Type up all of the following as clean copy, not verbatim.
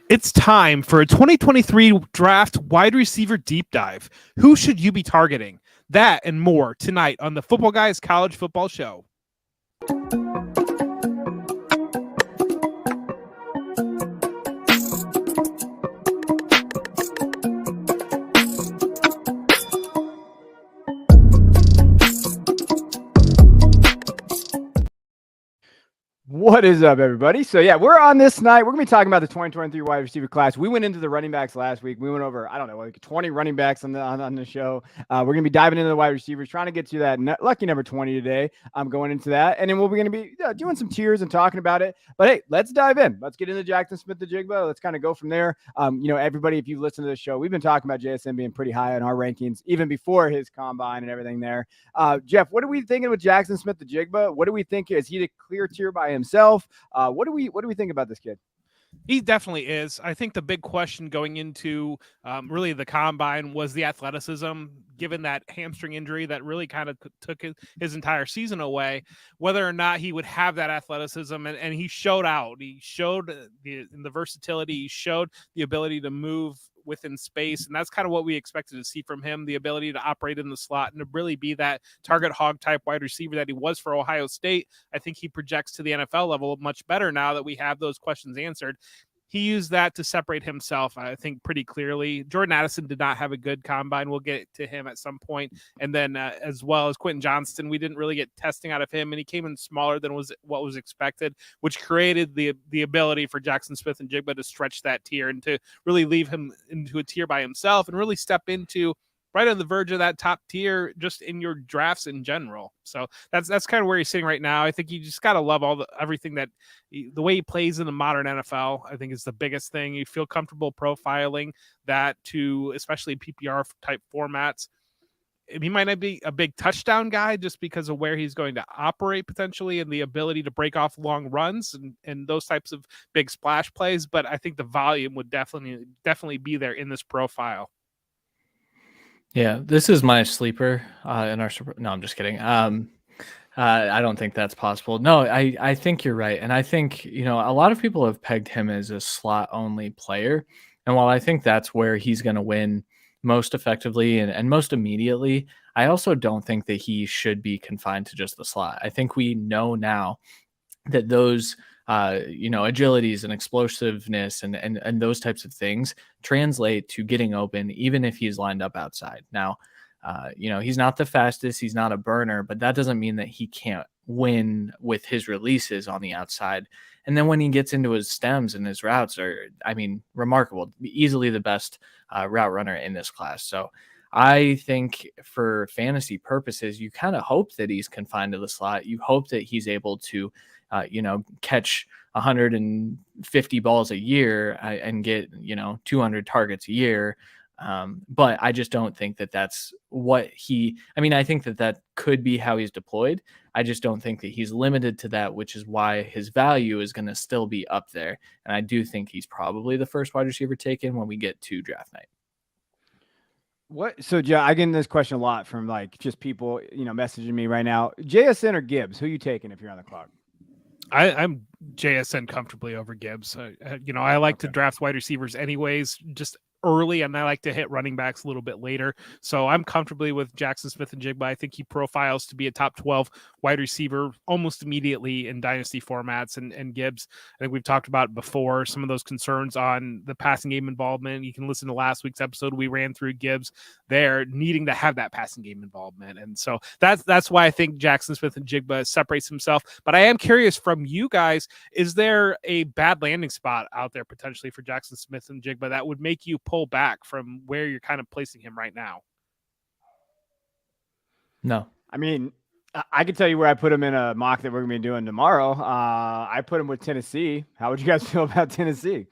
It's time for a 2023 draft wide receiver deep dive. Who should you be targeting? That and more tonight on the Footballguys College Football Show. What is up, everybody? So, yeah, we're on this night. We're going to be talking about the 2023 wide receiver class. We went into the running backs last week. We went over, I don't know, like 20 running backs on the show. We're going to be diving into the wide receivers, trying to get to that lucky number 20 today. I'm going into that. And then we're going to be doing some tiers and talking about it. But, hey, let's dive in. Let's get into Jaxon Smith-Njigba. Let's kind of go from there. Everybody, if you've listened to this show, we've been talking about JSN being pretty high on our rankings, even before his combine and everything there. Jeff, what are we thinking with Jaxon Smith-Njigba? What do we think? Is he the clear tier by himself? What do we think about this kid? He definitely is. I think the big question going into really the combine was the athleticism, given that hamstring injury that really kind of took his entire season away, whether or not he would have that athleticism. And he showed out. He showed the versatility. He showed the ability to move within space. And that's kind of what we expected to see from him, the ability to operate in the slot and to really be that target hog type wide receiver that he was for Ohio State. I think he projects to the NFL level much better now that we have those questions answered. He used that to separate himself, I think, pretty clearly. Jordan Addison did not have a good combine. We'll get to him at some point. And then as well as Quentin Johnston, we didn't really get testing out of him, and he came in smaller than what was expected, which created the ability for Jaxon Smith-Njigba to stretch that tier and to really leave him into a tier by himself and really step into right on the verge of that top tier just in your drafts in general. So that's kind of where he's sitting right now. I think you just got to love everything that the way he plays in the modern NFL, I think is the biggest thing. You feel comfortable profiling that to especially PPR type formats. He might not be a big touchdown guy just because of where he's going to operate potentially and the ability to break off long runs and those types of big splash plays. But I think the volume would definitely be there in this profile. Yeah, this is my sleeper in our. No, I'm just kidding. I don't think that's possible. No, I think you're right, and I think a lot of people have pegged him as a slot only player, and while I think that's where he's going to win most effectively and most immediately, I also don't think that he should be confined to just the slot. I think we know now that those agilities and explosiveness and those types of things translate to getting open, even if he's lined up outside. Now, he's not the fastest, he's not a burner, but that doesn't mean that he can't win with his releases on the outside. And then when he gets into his stems and his routes are, remarkable, easily the best route runner in this class. So I think for fantasy purposes, you kind of hope that he's confined to the slot. You hope that he's able to catch 150 balls a year and get, 200 targets a year. But I just don't think that that's what I think that could be how he's deployed. I just don't think that he's limited to that, which is why his value is going to still be up there. And I do think he's probably the first wide receiver taken when we get to draft night. So, I get this question a lot from just people, messaging me right now. JSN or Gibbs? Who are you taking if you're on the clock? I'm JSN comfortably over Gibbs. I like to draft wide receivers anyways, just early, and I like to hit running backs a little bit later. So I'm comfortably with Jaxon Smith-Njigba. I think he profiles to be a top 12 wide receiver almost immediately in dynasty formats. And Gibbs, I think we've talked about before, some of those concerns on the passing game involvement. You can listen to last week's episode. We ran through Gibbs there needing to have that passing game involvement. And so that's why I think Jaxon Smith-Njigba separates himself. But I am curious from you guys, is there a bad landing spot out there potentially for Jaxon Smith-Njigba that would make you pull back from where you're kind of placing him right now? No. I can tell you where I put him in a mock that we're going to be doing tomorrow. I put him with Tennessee. How would you guys feel about Tennessee?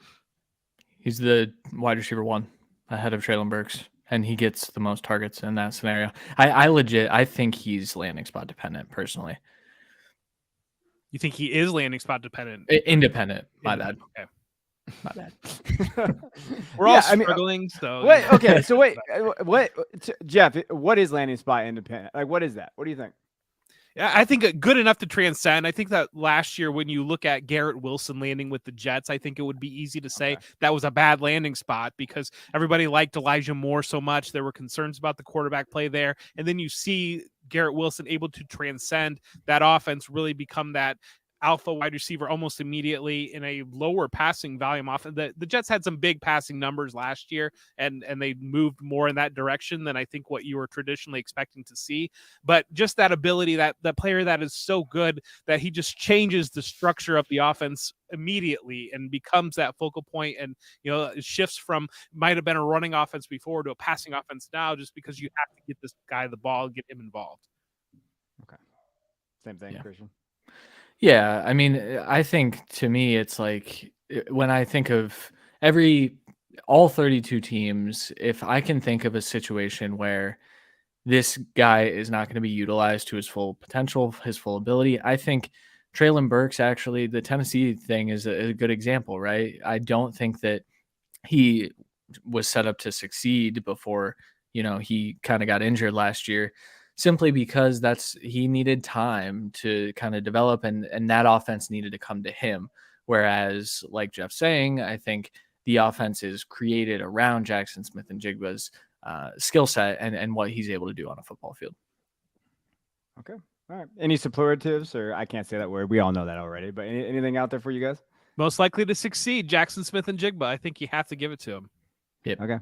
He's the wide receiver 1 ahead of Treylon Burks, and he gets the most targets in that scenario. I think he's landing spot dependent personally. You think he is landing spot dependent? Independent. My bad. Okay. My bad. We're all struggling. What, Jeff, what is landing spot independent? What is that? What do you think? I think good enough to transcend. I think that last year, when you look at Garrett Wilson landing with the Jets, I think it would be easy to say that was a bad landing spot because everybody liked Elijah Moore so much. There were concerns about the quarterback play there. And then you see Garrett Wilson able to transcend that offense, really become that alpha wide receiver almost immediately in a lower passing volume off. The Jets had some big passing numbers last year, and they moved more in that direction than I think what you were traditionally expecting to see. But just that ability, that player that is so good that he just changes the structure of the offense immediately and becomes that focal point, and it shifts from might have been a running offense before to a passing offense now, just because you have to get this guy the ball and get him involved. Okay. Same thing, Christian. Yeah, I mean, I think to me, it's like when I think of all 32 teams, if I can think of a situation where this guy is not going to be utilized to his full potential, his full ability, I think Treylon Burks, actually, the Tennessee thing is a good example, right? I don't think that he was set up to succeed before, he kind of got injured last year, simply because he needed time to kind of develop, and that offense needed to come to him. Whereas, like Jeff's saying, I think the offense is created around Jaxon Smith-Njigba's skill set and what he's able to do on a football field. Okay. All right. Any superlatives, or I can't say that word. We all know that already, but anything out there for you guys? Most likely to succeed, Jaxon Smith-Njigba. I think you have to give it to him. Yep. Okay.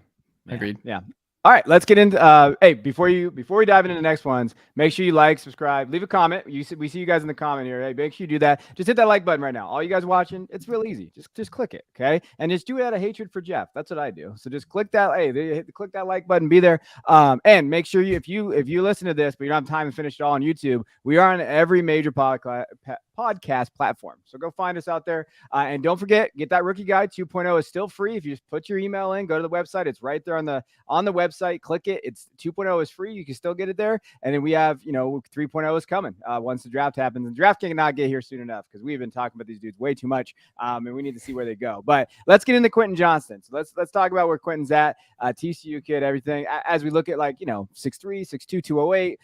Agreed. Yeah. All right, let's get into hey, before we dive into the next ones, make sure you like, subscribe, leave a comment. We see you guys in the comment here. Hey, make sure you do that. Just hit that like button right now. All you guys watching, it's real easy. Just click it, okay? And just do it out of hatred for Jeff. That's what I do. So just click that. Hey, click that like button. Be there. And make sure if you listen to this, but you don't have time to finish it all on YouTube, we are on every major podcast platform. So go find us out there. And don't forget, get that rookie guide 2.0 is still free. If you just put your email in, go to the website. It's right there on the website. Click it. It's 2.0 is free. You can still get it there. And then we have 3.0 is coming once the draft happens. And draft cannot get here soon enough because we've been talking about these dudes way too much, and we need to see where they go. But let's get into Quentin Johnston. So let's talk about where Quentin's at. TCU kid, everything. As we look at 6'3", 6'2", 208.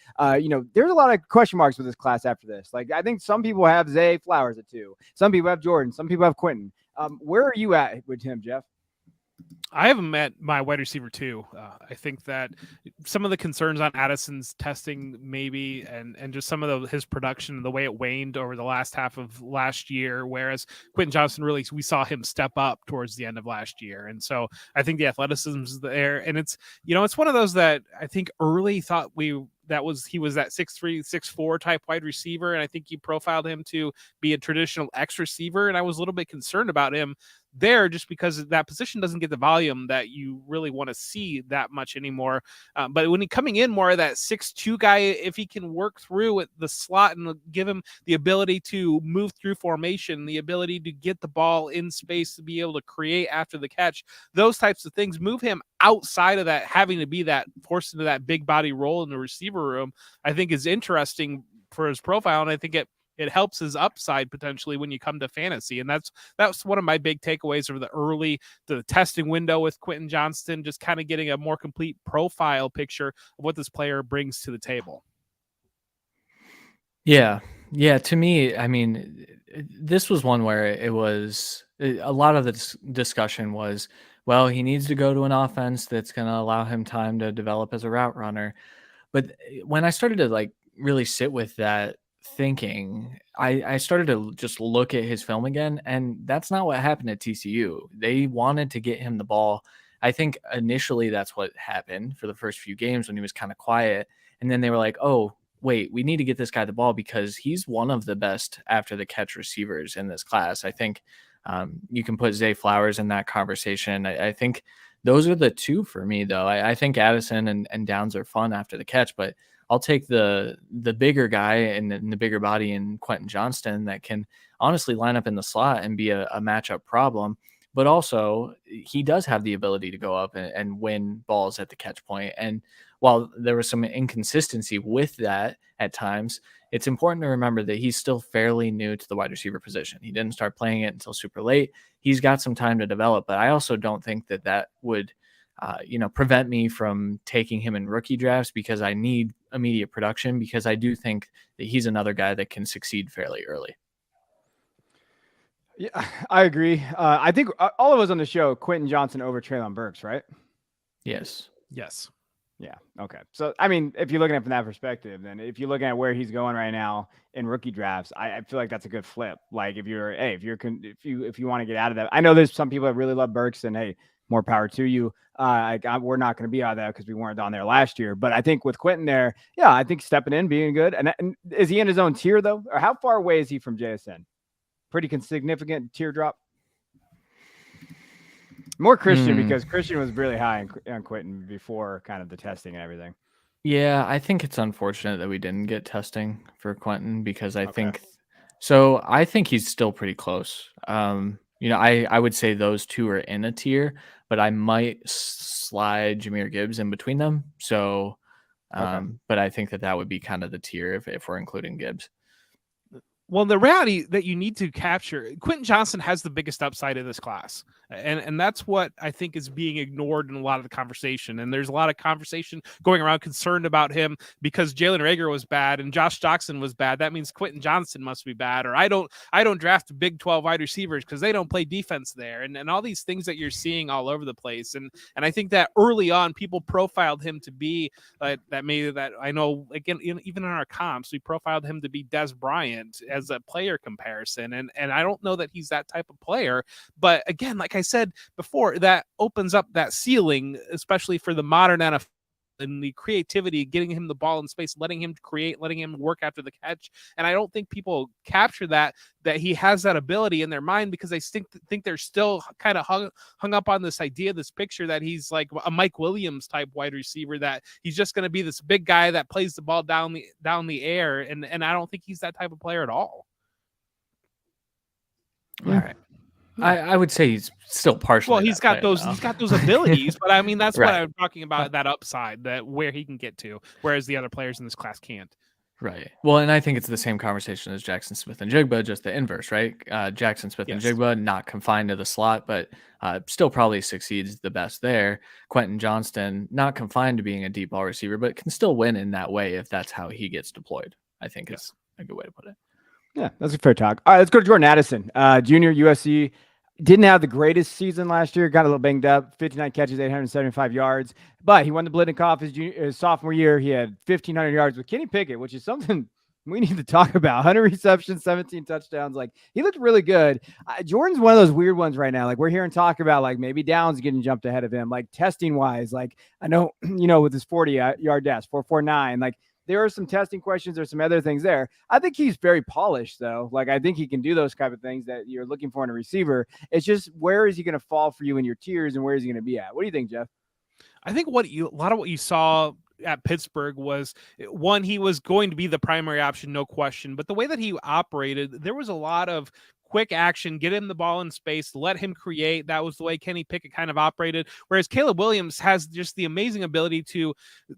There's a lot of question marks with this class after this. Like, I think some people have Zay Flowers at 2. Some people have Jordan. Some people have Quentin. Where are you at with him, Jeff? I haven't met my wide receiver 2. I think that some of the concerns on Addison's testing maybe, and just some of his production, the way it waned over the last half of last year, whereas Quentin Johnston, really, we saw him step up towards the end of last year. And so I think the athleticism is there. And it's one of those that I think early thought he was that 6'3", 6'4" type wide receiver. And I think you profiled him to be a traditional X receiver. And I was a little bit concerned about him there just because that position doesn't get the volume that you really want to see that much anymore. But when he coming in more of that 6'2" guy, if he can work through the slot and give him the ability to move through formation, the ability to get the ball in space, to be able to create after the catch, those types of things, move him outside of that, having to be that forced into that big body role in the receiver room, I think is interesting for his profile. And I think it helps his upside potentially when you come to fantasy. And that's one of my big takeaways over the testing window with Quentin Johnston, just kind of getting a more complete profile picture of what this player brings to the table. Yeah. To me, I mean, this was one where it was a lot of the discussion was, well, he needs to go to an offense that's going to allow him time to develop as a route runner. But when I started to really sit with that thinking, I started to just look at his film again, and that's not what happened at TCU. They wanted to get him the ball. I think initially that's what happened for the first few games when he was kind of quiet. And then they were like, oh, wait, we need to get this guy the ball because he's one of the best after the catch receivers in this class. I think you can put Zay Flowers in that conversation. I think those are the two for me, though. I think Addison and Downs are fun after the catch, but I'll take the bigger guy and the bigger body in Quentin Johnston that can honestly line up in the slot and be a matchup problem. But also, he does have the ability to go up and win balls at the catch point. And while there was some inconsistency with that at times, it's important to remember that he's still fairly new to the wide receiver position. He didn't start playing it until super late. He's got some time to develop, but I also don't think that would prevent me from taking him in rookie drafts because I need immediate production, because I do think that he's another guy that can succeed fairly early. Yeah, I agree. I think all of us on the show, Quentin Johnston over Treylon Burks, right? Yes. Yes. Yeah. Okay. So, I mean, if you're looking at it from that perspective, then if you're looking at where he's going right now in rookie drafts, I feel like that's a good flip. Like if you want to get out of that, I know there's some people that really love Burks, and hey, more power to you. We're not going to be out of that because we weren't on there last year. But I think with Quentin there, yeah, I think stepping in, being good. And is he in his own tier though? Or how far away is he from JSN? Pretty significant tier drop. More Christian, because Christian was really high on Quentin before kind of the testing and everything. Yeah, I think it's unfortunate that we didn't get testing for Quentin, because I think he's still pretty close. I would say those two are in a tier, but I might slide Jahmyr Gibbs in between them. So, but I think that would be kind of the tier if we're including Gibbs. Well, the reality that you need to capture, Quentin Johnston has the biggest upside in this class. And that's what I think is being ignored in a lot of the conversation. And there's a lot of conversation going around concerned about him because Jalen Reagor was bad and Josh Jackson was bad. That means Quentin Johnston must be bad. Or I don't draft Big 12 wide receivers because they don't play defense there. And all these things that you're seeing all over the place. And I think that early on, people profiled him to be that I know, again, even in our comps, we profiled him to be Des Bryant as a player comparison. And I don't know that he's that type of player. But again, like I said before, that opens up that ceiling, especially for the modern NFL, and the creativity, getting him the ball in space, letting him create, letting him work after the catch. And I don't think people capture that he has that ability in their mind, because they think they're still kind of hung up on this idea, this picture that he's like a Mike Williams type wide receiver, that he's just going to be this big guy that plays the ball down the air. And I don't think he's that type of player at all. All right. I would say he's still partially. Well, he's got those abilities, but I mean, that's right. what I'm talking about, that upside, that where he can get to, whereas the other players in this class can't. Right. Well, and I think it's the same conversation as Jaxon Smith-Njigba, just the inverse, right? Jaxon Smith-Njigba, not confined to the slot, but still probably succeeds the best there. Quentin Johnston, not confined to being a deep ball receiver, but can still win in that way if that's how he gets deployed, I think is a good way to put it. Yeah, that's a fair talk. All right, let's go to Jordan Addison, junior, USC. Didn't have the greatest season last year. Got a little banged up. 59 catches, 875 yards. But he won the Blitnikoff his sophomore year. He had 1,500 yards with Kenny Pickett, which is something we need to talk about. 100 receptions, 17 touchdowns. Like, he looked really good. Jordan's one of those weird ones right now. Like, we're hearing talk about, like, maybe Downs getting jumped ahead of him. Like, testing-wise, like, I know, with his 40-yard dash, 4.49, like, there are some testing questions. There's some other things there. I think he's very polished, though. Like, I think he can do those type of things that you're looking for in a receiver. It's just, where is he going to fall for you in your tiers, and where is he going to be at? What do you think, Jeff? I think a lot of what you saw at Pittsburgh was, one, he was going to be the primary option, no question. But the way that he operated, there was a lot of quick action, get him the ball in space, let him create. That was the way Kenny Pickett kind of operated. Whereas Caleb Williams has just the amazing ability to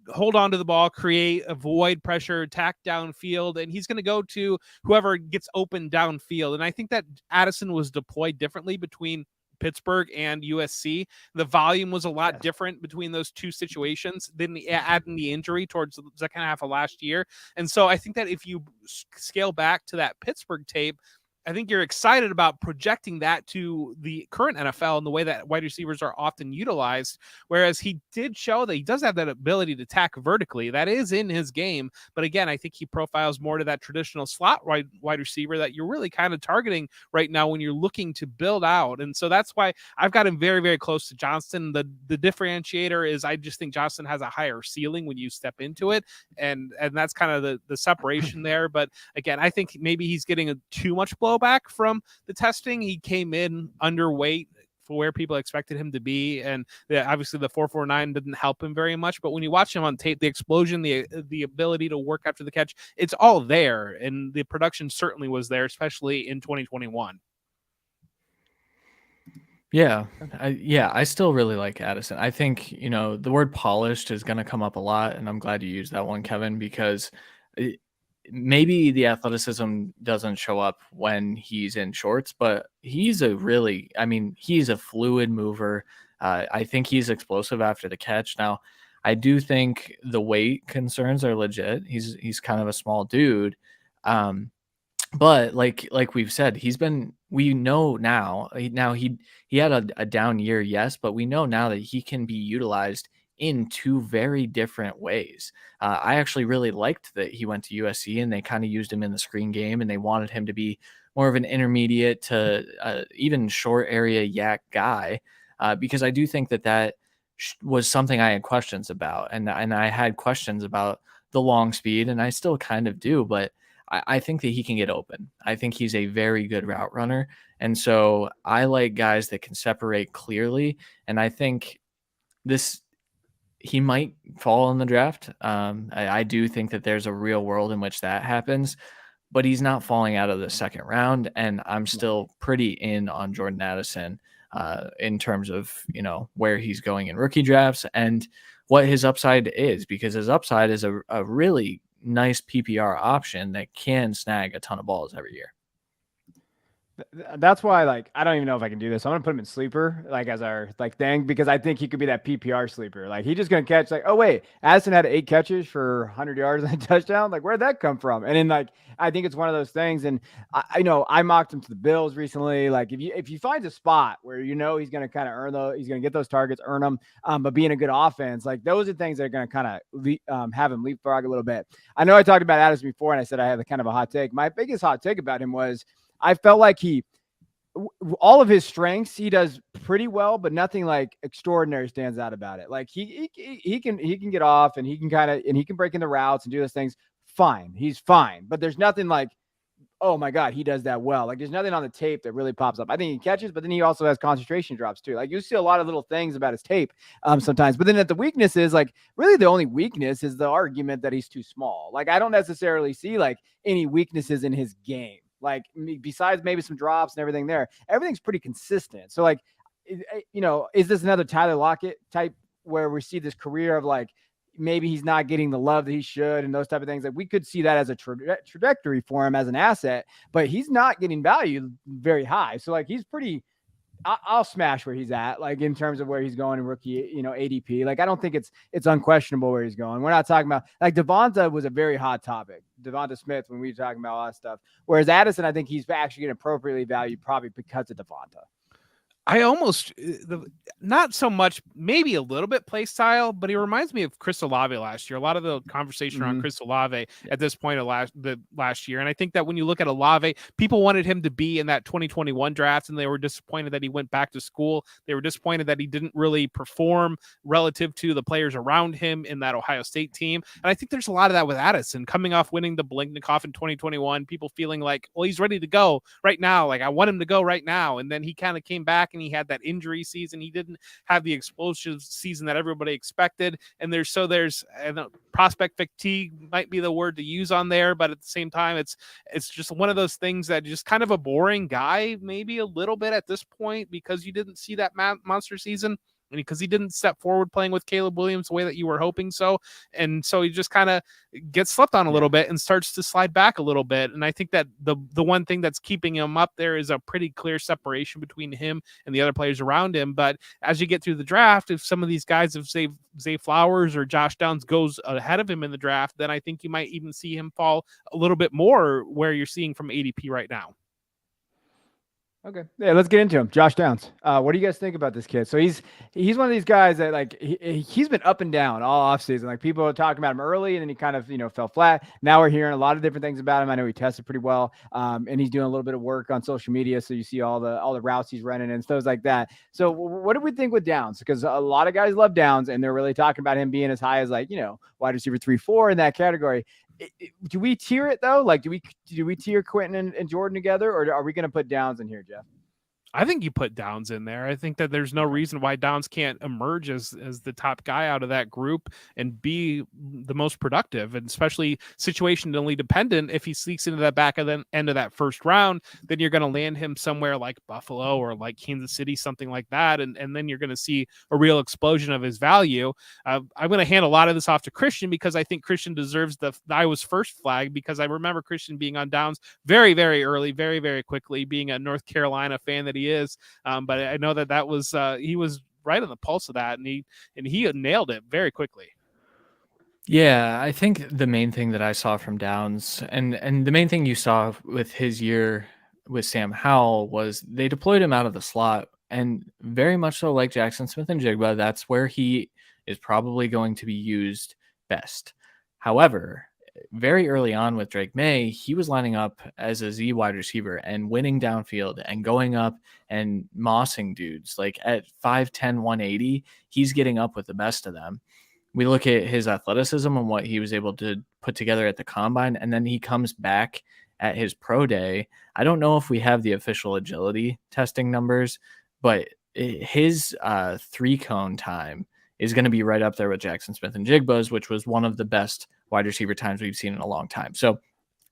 hold on to the ball, create, avoid pressure, attack downfield, and he's going to go to whoever gets open downfield. And I think that Addison was deployed differently between Pittsburgh and USC. The volume was a lot different between those two situations than adding the injury towards the second half of last year. And so I think that if you scale back to that Pittsburgh tape, I think you're excited about projecting that to the current NFL and the way that wide receivers are often utilized. Whereas he did show that he does have that ability to attack vertically. That is in his game. But again, I think he profiles more to that traditional slot wide receiver that you're really kind of targeting right now when you're looking to build out. And so that's why I've got him very, very close to Johnston. The differentiator is I just think Johnston has a higher ceiling when you step into it. And that's kind of the separation there. But again, I think maybe he's getting too much blowback from the testing. He came in underweight for where people expected him to be, and obviously the 4.49 didn't help him very much. But when you watch him on tape, the explosion, the ability to work after the catch, it's all there, and the production certainly was there, especially in 2021. Yeah, I still really like Addison. I think the word polished is going to come up a lot, and I'm glad you used that one, Kevin, because maybe the athleticism doesn't show up when he's in shorts, but he's a fluid mover. I think he's explosive after the catch. Now, I do think the weight concerns are legit. He's kind of a small dude. But like we've said, we know now he had a down year, yes, but we know now that he can be utilized in two very different ways. I actually really liked that he went to USC and they kind of used him in the screen game, and they wanted him to be more of an intermediate to even short area yak guy, because I do think that was something I had questions about, and I had questions about the long speed, and I still kind of do, but I think that he can get open. I think he's a very good route runner. And so I like guys that can separate clearly. And I think he might fall in the draft. I do think that there's a real world in which that happens, but he's not falling out of the second round. And I'm still pretty in on Jordan Addison in terms of, where he's going in rookie drafts and what his upside is, because his upside is a really nice PPR option that can snag a ton of balls every year. That's why, I don't even know if I can do this. I'm gonna put him in sleeper, as our thing, because I think he could be that PPR sleeper. He's just gonna catch oh wait, Addison had 8 catches for 100 yards and a touchdown. Where'd that come from? And then I think it's one of those things. And I know I mocked him to the Bills recently. If you find a spot where he's gonna kind of earn he's gonna get those targets, earn them, but be in a good offense, those are things that are gonna kind of have him leapfrog a little bit. I know I talked about Addison before, and I said I had a kind of a hot take. My biggest hot take about him was, I felt like all of his strengths, he does pretty well, but nothing extraordinary stands out about it. He can get off, and he can break into routes and do those things. Fine. He's fine. But there's nothing oh my God, he does that well. There's nothing on the tape that really pops up. I think he catches, but then he also has concentration drops too. You see a lot of little things about his tape sometimes, but then at the weaknesses, really the only weakness is the argument that he's too small. I don't necessarily see any weaknesses in his game. Besides maybe some drops and everything there, everything's pretty consistent. So is this another Tyler Lockett type where we see this career of maybe he's not getting the love that he should and those type of things? We could see that as a trajectory for him as an asset, but he's not getting valued very high. So he's pretty, I'll smash where he's at, in terms of where he's going in rookie, ADP. I don't think it's unquestionable where he's going. We're not talking about Devonta was a very hot topic. Devonta Smith, when we were talking about all that stuff. Whereas Addison, I think he's actually getting appropriately valued probably because of Devonta. I almost not so much, maybe a little bit play style, but he reminds me of Chris Olave last year. A lot of the conversation around Chris Olave at this point of last year. And I think that when you look at Olave, people wanted him to be in that 2021 draft, and they were disappointed that he went back to school. They were disappointed that he didn't really perform relative to the players around him in that Ohio State team. And I think there's a lot of that with Addison coming off winning the Blingnikov in 2021, people feeling well, he's ready to go right now. I want him to go right now. And then he kind of came back and he had that injury season. He didn't have the explosive season that everybody expected. And there's prospect fatigue might be the word to use on there, but at the same time, it's just one of those things that just kind of a boring guy, maybe a little bit at this point, because you didn't see that monster season. And because he didn't step forward playing with Caleb Williams the way that you were hoping so. And so he just kind of gets slept on a little bit and starts to slide back a little bit. And I think that the one thing that's keeping him up there is a pretty clear separation between him and the other players around him. But as you get through the draft, if some of these guys, if Zay Flowers or Josh Downs goes ahead of him in the draft, then I think you might even see him fall a little bit more where you're seeing from ADP right now. Okay. Yeah, let's get into him. Josh Downs. What do you guys think about this kid? So he's one of these guys that he's been up and down all offseason. People are talking about him early, and then he kind of fell flat. Now we're hearing a lot of different things about him. I know he tested pretty well, and he's doing a little bit of work on social media. So you see all the routes he's running and stuff like that. So what do we think with Downs? Because a lot of guys love Downs, and they're really talking about him being as high as wide receiver 3-4 in that category. Do we tier it though? Do we tier Quentin and Jordan together, or are we going to put Downs in here, Jeff? I think you put Downs in there. I think that there's no reason why Downs can't emerge as the top guy out of that group and be the most productive, and especially situationally dependent. If he sneaks into that back of the end of that first round, then you're going to land him somewhere like Buffalo or like Kansas City, something like that. And then you're going to see a real explosion of his value. I'm going to hand a lot of this off to Christian, because I think Christian deserves the I was first flag, because I remember Christian being on Downs very, very early, very, very quickly, being a North Carolina fan that he is. But I know that was he was right on the pulse of that, and he nailed it very quickly. Yeah, I think the main thing that I saw from Downs and the main thing you saw with his year with Sam Howell was they deployed him out of the slot, and very much so like Jaxon Smith-Njigba, that's where he is probably going to be used best. However, very early on with Drake May, he was lining up as a Z wide receiver and winning downfield and going up and mossing dudes. Like at 5'10", 180, he's getting up with the best of them. We look at his athleticism and what he was able to put together at the combine, and then he comes back at his pro day. I don't know if we have the official agility testing numbers, but his 3-cone time is going to be right up there with Jaxon Smith-Njigba's, which was one of the best wide receiver times we've seen in a long time. So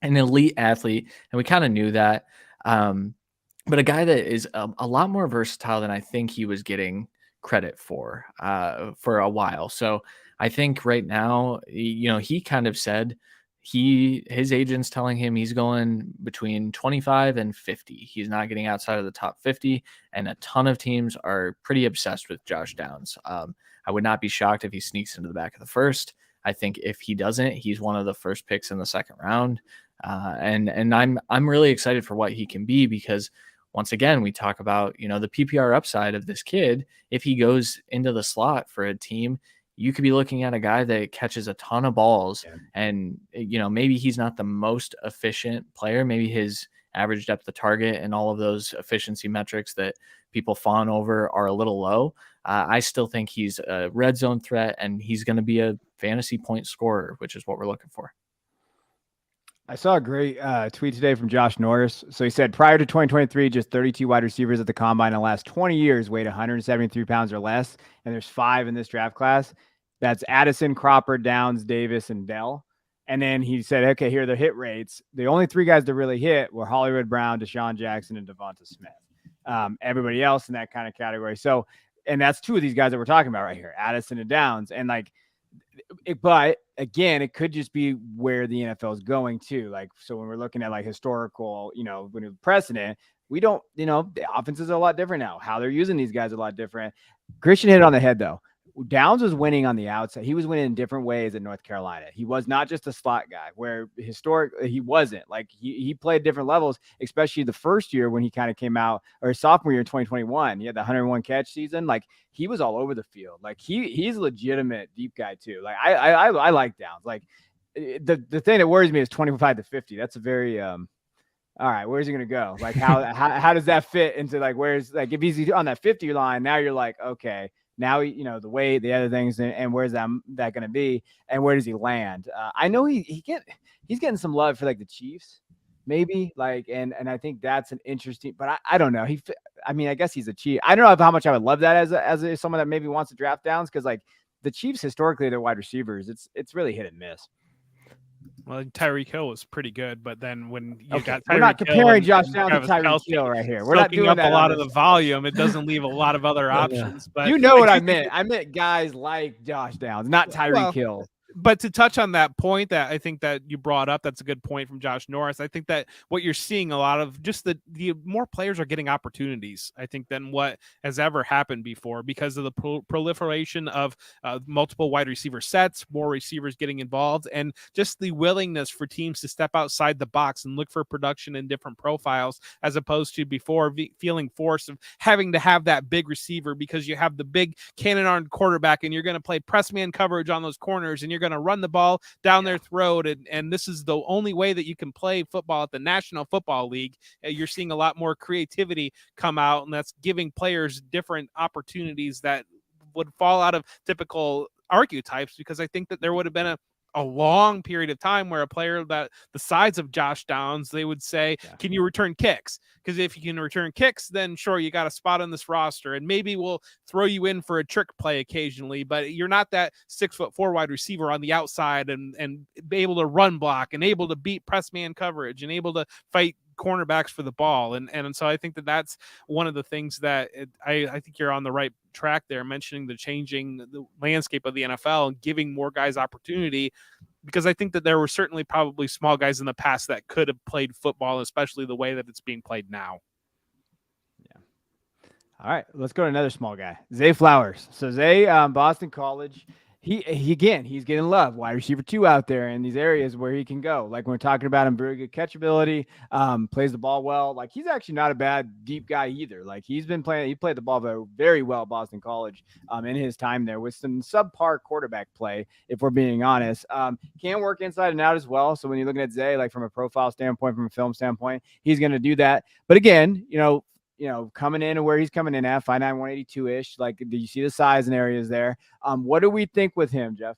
an elite athlete, and we kind of knew that, but a guy that is a lot more versatile than I think he was getting credit for a while. So I think right now, he kind of said his agent's telling him he's going between 25 and 50. He's not getting outside of the top 50, and a ton of teams are pretty obsessed with Josh Downs. I would not be shocked if he sneaks into the back of the first. I think if he doesn't, he's one of the first picks in the second round. And I'm really excited for what he can be, because once again, we talk about, the PPR upside of this kid. If he goes into the slot for a team, you could be looking at a guy that catches a ton of balls, and, maybe he's not the most efficient player. Maybe his average depth of target and all of those efficiency metrics that people fawn over are a little low. I still think he's a red zone threat, and he's going to be a fantasy point scorer, which is what we're looking for. I saw a great tweet today from Josh Norris. So he said, prior to 2023, just 32 wide receivers at the combine in the last 20 years weighed 173 pounds or less, and there's 5 in this draft class. That's Addison, Cropper, Downs, Davis, and Dell. And then he said, okay, here are the hit rates. The only 3 guys that really hit were Hollywood Brown, Deshaun Jackson, and Devonta Smith. Everybody else in that kind of category. So, and that's 2 of these guys that we're talking about right here, Addison and Downs. And but again, it could just be where the NFL is going to. So when we're looking at historical, when precedent, we don't, the offenses are a lot different now. How they're using these guys is a lot different. Christian hit it on the head though. Downs was winning on the outside. He was winning in different ways at North Carolina. He was not just a slot guy, where historically he wasn't. He played different levels, especially the first year when he kind of came out, or his sophomore year in 2021. He had the 101 catch season. He was all over the field. He's a legitimate deep guy too. I like Downs. The thing that worries me is 25 to 50. That's a very all right, where's he gonna go? How does that fit into where's if he's on that 50 line, now you're okay. Now, the weight, the other things, and where's that going to be, and where does he land? I know he's getting some love for the Chiefs, maybe, and I think that's an interesting, but I don't know. I guess he's a Chief. I don't know how much I would love that as someone that maybe wants to draft Downs, because the Chiefs historically, their wide receivers, it's really hit and miss. Well, Tyreek Hill was pretty good, but then when you got Tyreek we're not comparing Josh Downs to Tyreek Hill right here. We're not doing up that a lot of the volume. It doesn't leave a lot of other options. But what I meant. I meant guys like Josh Downs, not Tyreek Hill. But to touch on that point that I think that you brought up, that's a good point from Josh Norris. I think that what you're seeing a lot of, just the more players are getting opportunities, I think, than what has ever happened before, because of the proliferation of multiple wide receiver sets, more receivers getting involved, and just the willingness for teams to step outside the box and look for production in different profiles, as opposed to before feeling forced of having to have that big receiver because you have the big cannon-armed quarterback and you're going to play press man coverage on those corners and you're going to run the ball down their throat. And this is the only way that you can play football at the National Football League. You're seeing a lot more creativity come out, and that's giving players different opportunities that would fall out of typical archetypes, because I think that there would have been a long period of time where a player that the size of Josh Downs, they would say, can you return kicks? Because if you can return kicks, then sure, you got a spot on this roster, and maybe we'll throw you in for a trick play occasionally, but you're not that 6'4" wide receiver on the outside and be able to run block and able to beat press man coverage and able to fight cornerbacks for the ball. And so I think that that's one of the things that I think you're on the right track there, mentioning the changing the landscape of the NFL and giving more guys opportunity, because I think that there were certainly probably small guys in the past that could have played football, especially the way that it's being played now. All right, let's go to another small guy, Zay Flowers. So Zay, Boston College. He again, he's getting love. Wide receiver 2 out there in these areas where he can go. Like when we're talking about him, very good catchability, plays the ball well. Like he's actually not a bad deep guy either. Like he played the ball very well at Boston College in his time there with some subpar quarterback play, if we're being honest. Can work inside and out as well. So when you're looking at Zay, like from a profile standpoint, from a film standpoint, he's going to do that. But again, coming in and where he's coming in at 5'9", 182-ish. Like, do you see the size and areas there? What do we think with him, Jeff?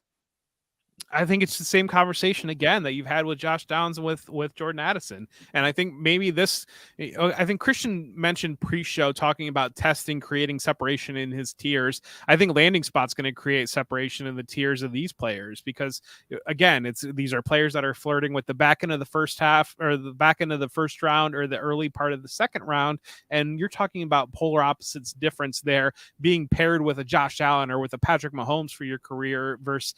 I think it's the same conversation again that you've had with Josh Downs and with Jordan Addison. And I think maybe I think Christian mentioned pre-show talking about testing, creating separation in his tiers. I think landing spot's going to create separation in the tiers of these players because again, these are players that are flirting with the back end of the first half or the back end of the first round or the early part of the second round. And you're talking about polar opposites difference there being paired with a Josh Allen or with a Patrick Mahomes for your career versus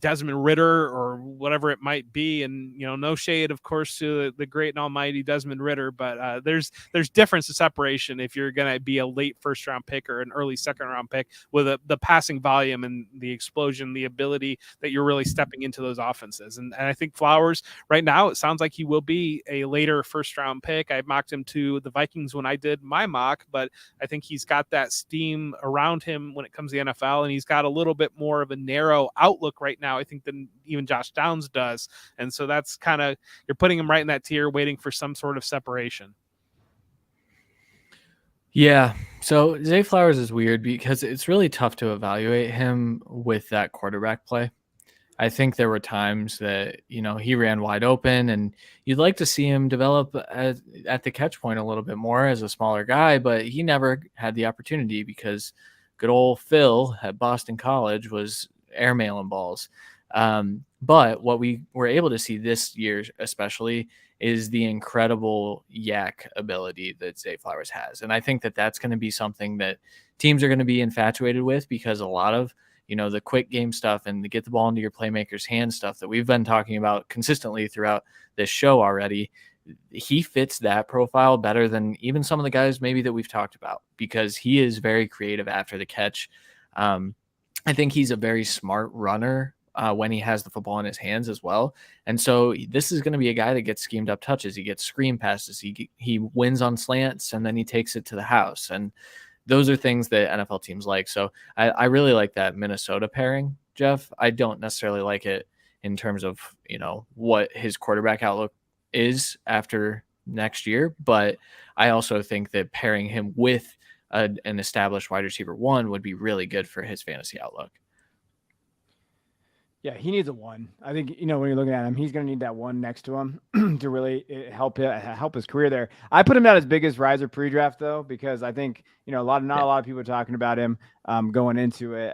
Desmond Ritter or whatever it might be. And no shade of course to the great and almighty Desmond Ritter, but there's difference to separation if you're going to be a late first round pick or an early second round pick with the passing volume and the explosion, the ability that you're really stepping into those offenses. And I think Flowers right now, it sounds like he will be a later first round pick. I mocked him to the Vikings when I did my mock, but I think he's got that steam around him when it comes to the NFL, and he's got a little bit more of a narrow outlook right now, I think, than even Josh Downs does. And so that's kind of, you're putting him right in that tier, waiting for some sort of separation. Yeah. So Zay Flowers is weird because it's really tough to evaluate him with that quarterback play. I think there were times that, he ran wide open and you'd like to see him develop at the catch point a little bit more as a smaller guy, but he never had the opportunity because good old Phil at Boston College was airmailing balls. But what we were able to see this year, especially, is the incredible yak ability that Zay Flowers has. And I think that that's going to be something that teams are going to be infatuated with because a lot of, the quick game stuff and the get the ball into your playmaker's hand stuff that we've been talking about consistently throughout this show already, he fits that profile better than even some of the guys maybe that we've talked about because he is very creative after the catch. I think he's a very smart runner when he has the football in his hands as well. And so this is going to be a guy that gets schemed up touches. He gets screen passes. He wins on slants and then he takes it to the house. And those are things that NFL teams like. So I really like that Minnesota pairing, Jeff. I don't necessarily like it in terms of, what his quarterback outlook is after next year. But I also think that pairing him with an established wide receiver 1 would be really good for his fantasy outlook. Yeah, he needs a 1. I think, when you're looking at him, he's going to need that 1 next to him to really help his career there. I put him not as big as riser pre-draft, though, because I think, not a lot of people are talking about him going into it,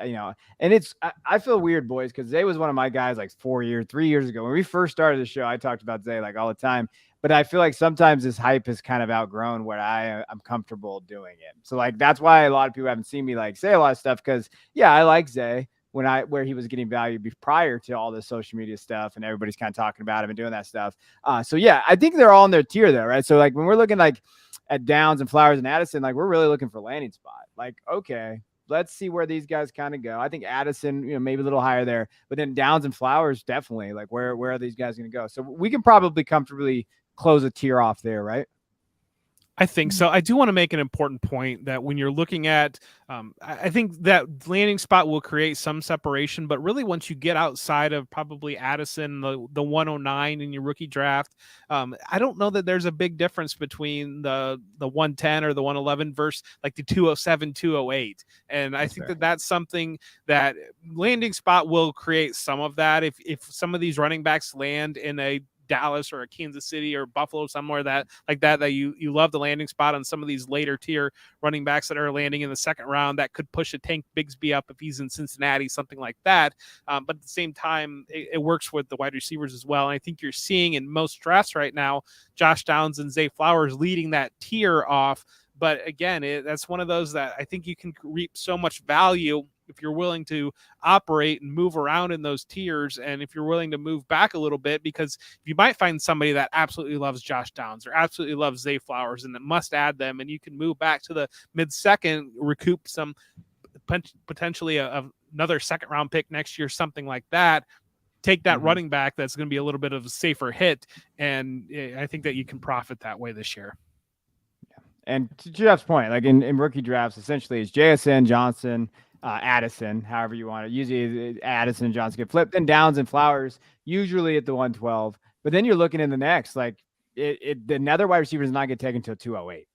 and I feel weird, boys, because Zay was one of my guys like 3 years ago. When we first started the show, I talked about Zay like all the time, but I feel like sometimes this hype has kind of outgrown what I'm comfortable doing it. So like, that's why a lot of people haven't seen me like say a lot of stuff because, yeah, I like Zay. Where he was getting value prior to all this social media stuff and everybody's kind of talking about him and doing that stuff. So yeah, I think they're all in their tier there, right? So like when we're looking like at Downs and Flowers and Addison, like we're really looking for landing spot. Like, okay, let's see where these guys kind of go. I think Addison, maybe a little higher there, but then Downs and Flowers, definitely like where are these guys going to go? So we can probably comfortably close a tier off there, right? I think so. I do want to make an important point that when you're looking at, I think that landing spot will create some separation, but really once you get outside of probably Addison, the 109 in your rookie draft, I don't know that there's a big difference between the 110 or the 111 versus like the 207, 208. And I think that's something that landing spot will create some of that. If some of these running backs land in a Dallas or a Kansas City or Buffalo, somewhere that you love the landing spot on some of these later tier running backs that are landing in the second round that could push a Tank Bigsby up if he's in Cincinnati, something like that. But at the same time, it works with the wide receivers as well. And I think you're seeing in most drafts right now, Josh Downs and Zay Flowers leading that tier off. But again, that's one of those that I think you can reap so much value if you're willing to operate and move around in those tiers, and if you're willing to move back a little bit, because you might find somebody that absolutely loves Josh Downs or absolutely loves Zay Flowers and that must add them, and you can move back to the mid-second, recoup some potentially another second round pick next year, something like that. Take that running back that's going to be a little bit of a safer hit, and I think that you can profit that way this year. And to Jeff's point, like in rookie drafts, essentially it's JSN, Johnston, Addison, however you want it. Usually Addison and Johnston get flipped, then Downs and Flowers, usually at the 112. But then you're looking in the next, like another wide receiver does not get taken until 208.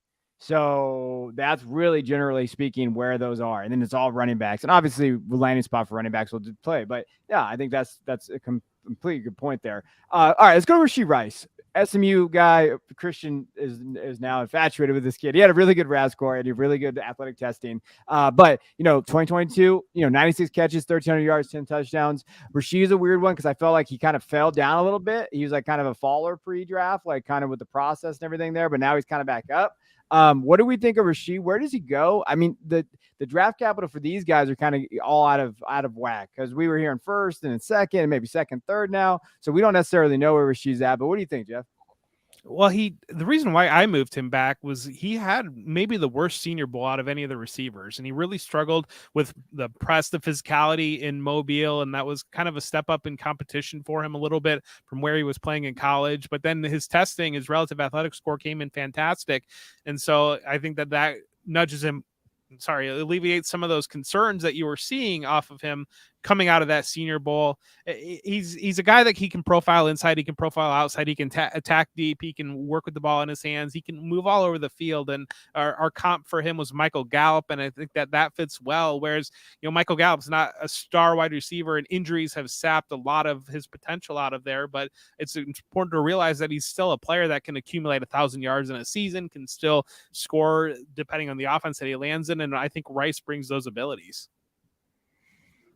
So that's really, generally speaking, where those are. And then it's all running backs. And obviously, the landing spot for running backs will play. But yeah, I think that's a completely good point there. All right, let's go to Rashee Rice. SMU guy. Christian is now infatuated with this kid. He had a really good RAS score and really good athletic testing. But 2022, 96 catches, 1,300 yards, 10 touchdowns. Rashee is a weird one because I felt like he kind of fell down a little bit. He was like kind of a faller pre-draft, like kind of with the process and everything there. But now he's kind of back up. What do we think of Rashee? Where does he go? I mean, the draft capital for these guys are kind of all out of whack because we were hearing first and then second and maybe second, third now. So we don't necessarily know where Rashee's at. But what do you think, Jeff? Well, the reason why I moved him back was he had maybe the worst Senior Bowl out of any of the receivers, and he really struggled with the press, the physicality in Mobile, and that was kind of a step up in competition for him a little bit from where he was playing in college. But then his testing, his relative athletic score came in fantastic, and so I think that nudges him. Alleviates some of those concerns that you were seeing off of him coming out of that Senior Bowl. He's a guy that he can profile inside, he can profile outside, he can attack deep, he can work with the ball in his hands, he can move all over the field. And our comp for him was Michael Gallup, and I think that fits well. Whereas Michael Gallup's not a star wide receiver, and injuries have sapped a lot of his potential out of there. But it's important to realize that he's still a player that can accumulate 1,000 yards in a season, can still score depending on the offense that he lands in, and I think Rice brings those abilities.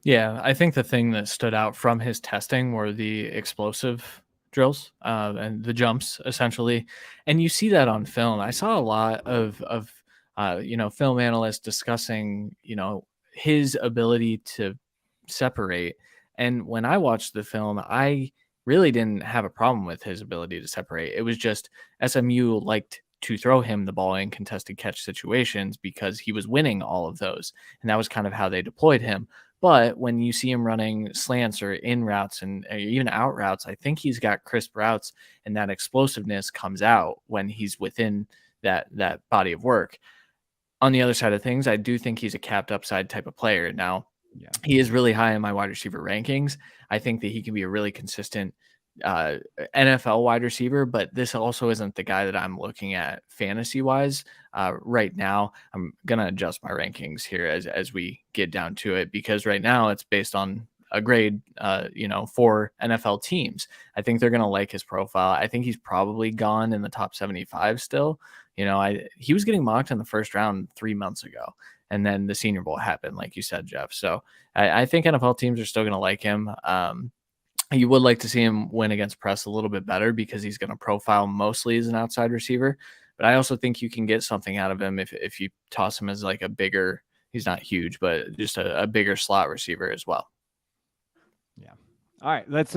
Yeah, I think the thing that stood out from his testing were the explosive drills and the jumps, essentially. And you see that on film. I saw a lot of film analysts discussing, his ability to separate. And when I watched the film, I really didn't have a problem with his ability to separate. It was just SMU liked to throw him the ball in contested catch situations because he was winning all of those. And that was kind of how they deployed him. But when you see him running slants or in routes and even out routes, I think he's got crisp routes, and that explosiveness comes out when he's within that body of work. On the other side of things, I do think he's a capped upside type of player. Now, he is really high in my wide receiver rankings. I think that he can be a really consistent NFL wide receiver, but this also isn't the guy that I'm looking at fantasy wise right now. I'm gonna adjust my rankings here as we get down to it, because right now it's based on a grade for NFL teams. I think they're gonna like his profile. I think he's probably gone in the top 75 still. He was getting mocked in the first round 3 months ago, and then the Senior Bowl happened, like you said, Jeff. So I think NFL teams are still gonna like him. You would like to see him win against press a little bit better because he's going to profile mostly as an outside receiver. But I also think you can get something out of him if you toss him as like a bigger, he's not huge, but just a bigger slot receiver as well. Yeah. All right, let's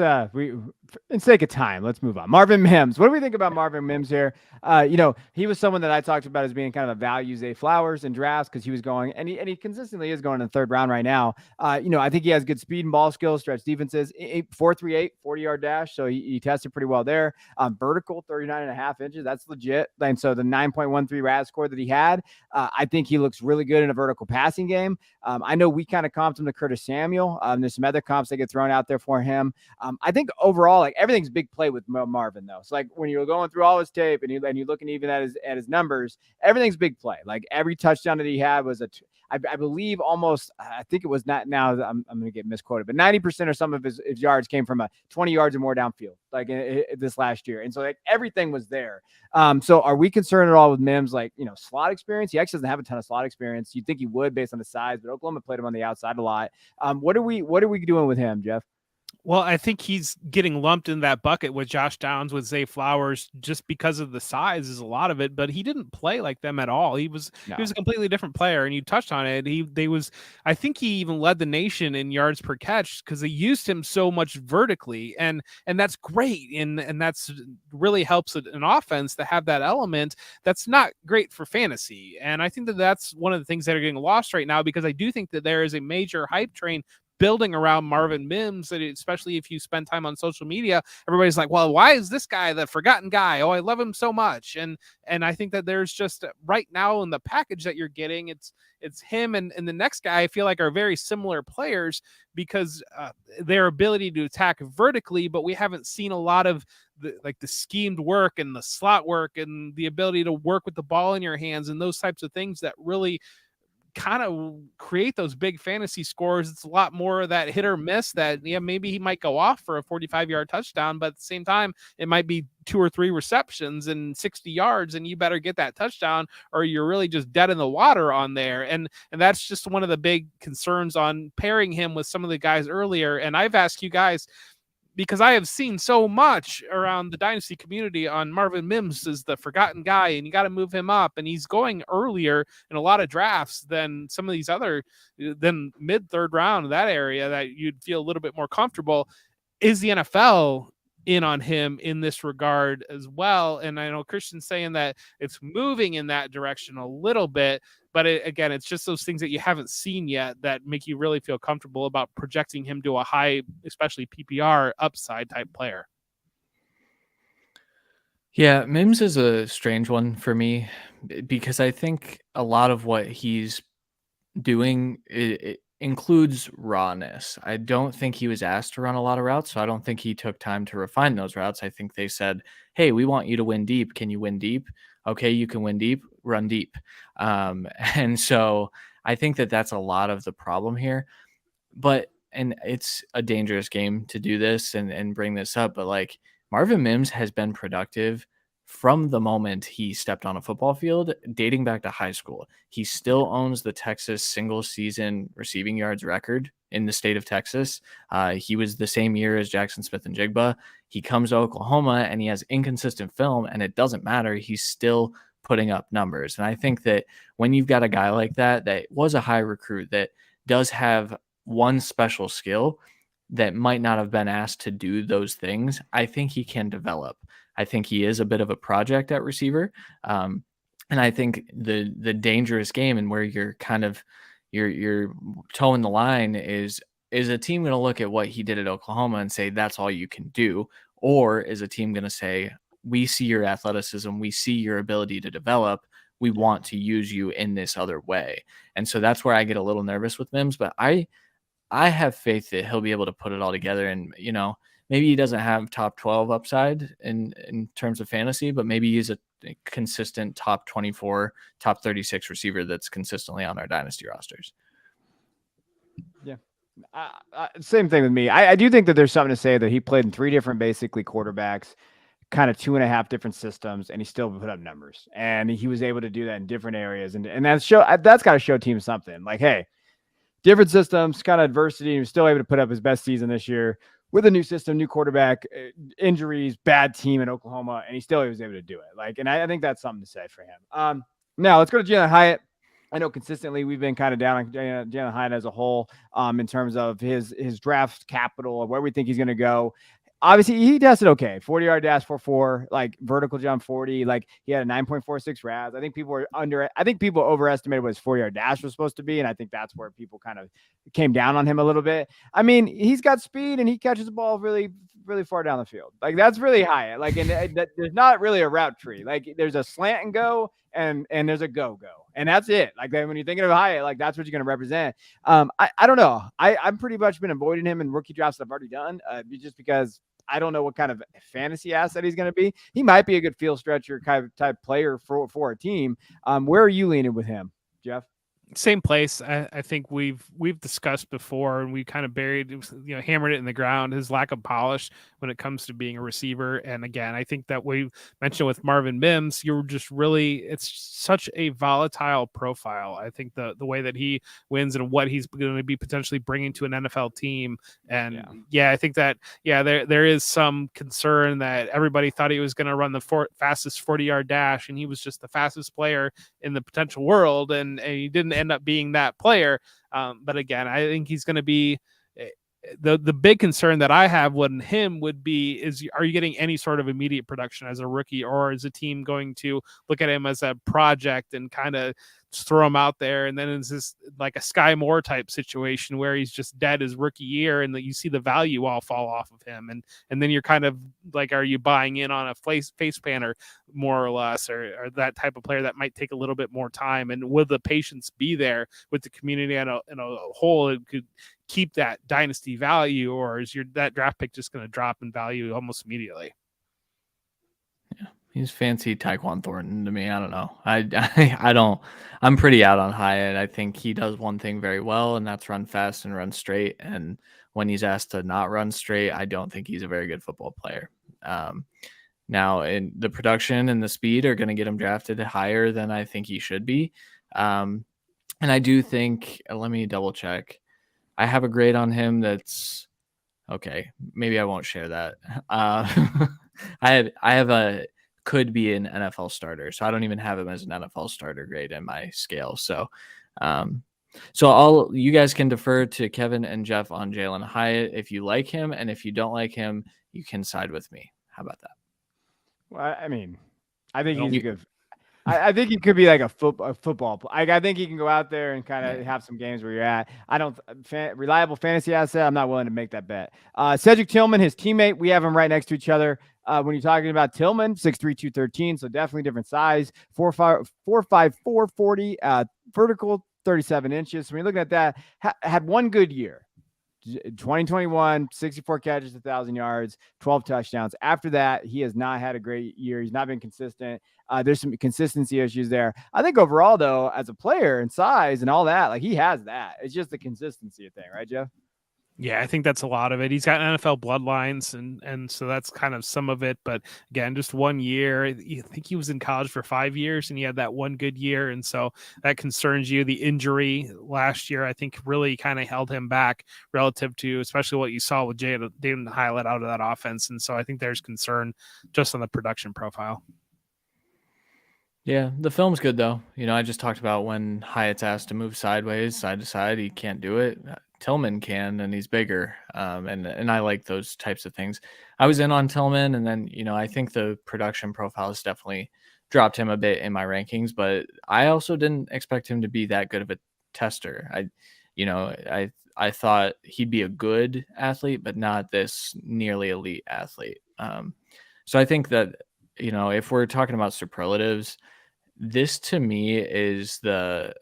in sake of time, let's move on. Marvin Mims. What do we think about Marvin Mims here? He was someone that I talked about as being kind of a value Zay Flowers in drafts because he was going, and he consistently is going in the third round right now. I think he has good speed and ball skills, stretch defenses, 4.38, 40-yard dash. So he tested pretty well there. Vertical, 39.5 inches. That's legit. And so the 9.13 RAS score that he had, I think he looks really good in a vertical passing game. I know we kind of comped him to Curtis Samuel. There's some other comps that get thrown out there for him. I think overall, like everything's big play with Marvin though. So like when you're going through all his tape and you're looking even at his numbers, everything's big play. Like every touchdown that he had was I believe almost, I think it was not, now I'm going to get misquoted, but 90% or some of his yards came from 20 yards or more downfield, like this last year. And so like everything was there. So are we concerned at all with Mims? Like, slot experience? He actually doesn't have a ton of slot experience. You'd think he would based on the size, but Oklahoma played him on the outside a lot. What are we doing with him, Jeff? Well, I think he's getting lumped in that bucket with Josh Downs, with Zay Flowers, just because of the size is a lot of it. But he didn't play like them at all. He was a completely different player, and you touched on it. I think he even led the nation in yards per catch because they used him so much vertically, and that's great, and that's really helps an offense to have that element. That's not great for fantasy, and I think that that's one of the things that are getting lost right now, because I do think that there is a major hype train building around Marvin Mims, and especially if you spend time on social media, everybody's like, well, why is this guy the forgotten guy? Oh, I love him so much. And I think that there's just right now in the package that you're getting, it's him and the next guy I feel like are very similar players, because their ability to attack vertically, but we haven't seen a lot of the schemed work and the slot work and the ability to work with the ball in your hands and those types of things that really kind of create those big fantasy scores. It's a lot more of that hit or miss that, yeah, maybe he might go off for a 45-yard touchdown, but at the same time, it might be 2 or 3 receptions and 60 yards, and you better get that touchdown or you're really just dead in the water on there. And that's just one of the big concerns on pairing him with some of the guys earlier. And I've asked you guys, because I have seen so much around the Dynasty community on Marvin Mims as the forgotten guy, and you got to move him up, and he's going earlier in a lot of drafts than some of these other, than mid-third round in that area that you'd feel a little bit more comfortable. Is the NFL in on him in this regard as well? And I know Christian's saying that it's moving in that direction a little bit, but again, it's just those things that you haven't seen yet that make you really feel comfortable about projecting him to a high, especially PPR upside type player. Yeah, Mims is a strange one for me because I think a lot of what he's doing it includes rawness. I don't think he was asked to run a lot of routes, so I don't think he took time to refine those routes. I think they said, hey, we want you to win deep. Can you win deep? Okay, you can win deep, run deep. And so I think that that's a lot of the problem here. And it's a dangerous game to do this and bring this up, but like Marvin Mims has been productive from the moment he stepped on a football field, dating back to high school. He still owns the Texas single season receiving yards record in the state of Texas. He was the same year as Jaxon Smith-Njigba. He comes to Oklahoma and he has inconsistent film, and it doesn't matter. He's still putting up numbers. And I think that when you've got a guy like that was a high recruit, that does have one special skill that might not have been asked to do those things, I think he can develop. I think he is a bit of a project at receiver. And I think the dangerous game and where you're kind of you're towing the line is a team going to look at what he did at Oklahoma and say, that's all you can do? Or is a team going to say, we see your athleticism, we see your ability to develop, we want to use you in this other way? And so that's where I get a little nervous with Mims, but I have faith that he'll be able to put it all together. And, maybe he doesn't have top 12 upside in terms of fantasy, but maybe he's a consistent top 24, top 36 receiver that's consistently on our dynasty rosters. Yeah. Same thing with me. I do think that there's something to say that he played in 3 different basically quarterbacks, kind of 2.5 different systems, and he still put up numbers. And he was able to do that in different areas. And that's got to show teams something. Like, hey, different systems, kind of adversity, and he was still able to put up his best season this year with a new system, new quarterback, injuries, bad team in Oklahoma, and he still was able to do it. And I think that's something to say for him. Now let's go to Jalin Hyatt. I know consistently we've been kind of down on Jalin Hyatt as a whole in terms of his draft capital and where we think he's going to go. Obviously, he tested okay. 40-yard dash 4.4, like vertical jump 40. Like he had a 9.46 RAS. I think people overestimated what his 40-yard dash was supposed to be, and I think that's where people kind of came down on him a little bit. I mean, he's got speed and he catches the ball really, really far down the field. Like that's really high. Like, and there's not really a route tree. Like there's a slant and go, and there's a go, and that's it. Like when you're thinking of Hyatt, like that's what you're going to represent. I don't know. I'm pretty much been avoiding him in rookie drafts that I've already done, just because I don't know what kind of fantasy asset he's going to be. He might be a good field stretcher type player for a team. Where are you leaning with him, Jeff? Same place. I think we've discussed before, and we kind of hammered it in the ground, his lack of polish when it comes to being a receiver. And again, I think that we mentioned with Marvin Mims, you're just it's such a volatile profile. I think the way that he wins and what he's going to be potentially bringing to an NFL team. And I think that, there is some concern that everybody thought he was going to run the fastest 40-yard dash, and he was just the fastest player in the potential world. And he didn't end up being that player. But again, I think he's going to be the big concern that I have with him would be are you getting any sort of immediate production as a rookie, or is the team going to look at him as a project and kind of just throw him out there? And then it's this like a Sky Moore type situation where he's just dead his rookie year, and that you see the value all fall off of him. And then you're kind of like, are you buying in on a face panner more or less, or that type of player that might take a little bit more time? And will the patience be there with the community in a whole? It could keep that dynasty value, or is that draft pick just going to drop in value almost immediately? Yeah, he's fancy Tyquan Thornton to me. I don't know. I don't. I'm pretty out on Hyatt. I think he does one thing very well, and that's run fast and run straight. And when he's asked to not run straight, I don't think he's a very good football player. Now, in the production and the speed are going to get him drafted higher than I think he should be. And I do think. Let me double check. I have a grade on him that's okay. Maybe I won't share that. I have a could be an NFL starter, so I don't even have him as an NFL starter grade in my scale. So, you guys can defer to Kevin and Jeff on Jalin Hyatt if you like him, and if you don't like him, you can side with me. How about that? Well, I mean, I think he's good. I think he could be like a football. I think he can go out there and kind of have some games where you're at. I don't reliable fantasy asset. I'm not willing to make that bet. Cedric Tillman, his teammate, we have him right next to each other. When you're talking about Tillman, 6'3", 213, so definitely different size. 4'5", 440, vertical 37 inches. So when you're looking at that, had one good year. 2021, 64 catches, 1,000 yards, 12 touchdowns. After that, he has not had a great year. He's not been consistent. There's some consistency issues there. I think overall, though, as a player and size and all that, like he has that. It's just the consistency thing, right, Jeff? Yeah, I think that's a lot of it. He's got NFL bloodlines, and so that's kind of some of it. But again, just 1 year. I think he was in college for 5 years, and he had that one good year, and so that concerns you. The injury last year, I think, really kind of held him back relative to, especially what you saw with Jalin Hyatt out of that offense. And so I think there's concern just on the production profile. Yeah, the film's good though. I just talked about when Hyatt's asked to move sideways, side to side, he can't do it. Tillman can, and he's bigger. And I like those types of things. I was in on Tillman, and then, I think the production profile has definitely dropped him a bit in my rankings, but I also didn't expect him to be that good of a tester. I thought he'd be a good athlete, but not this nearly elite athlete. So I think that, if we're talking about superlatives, this to me is the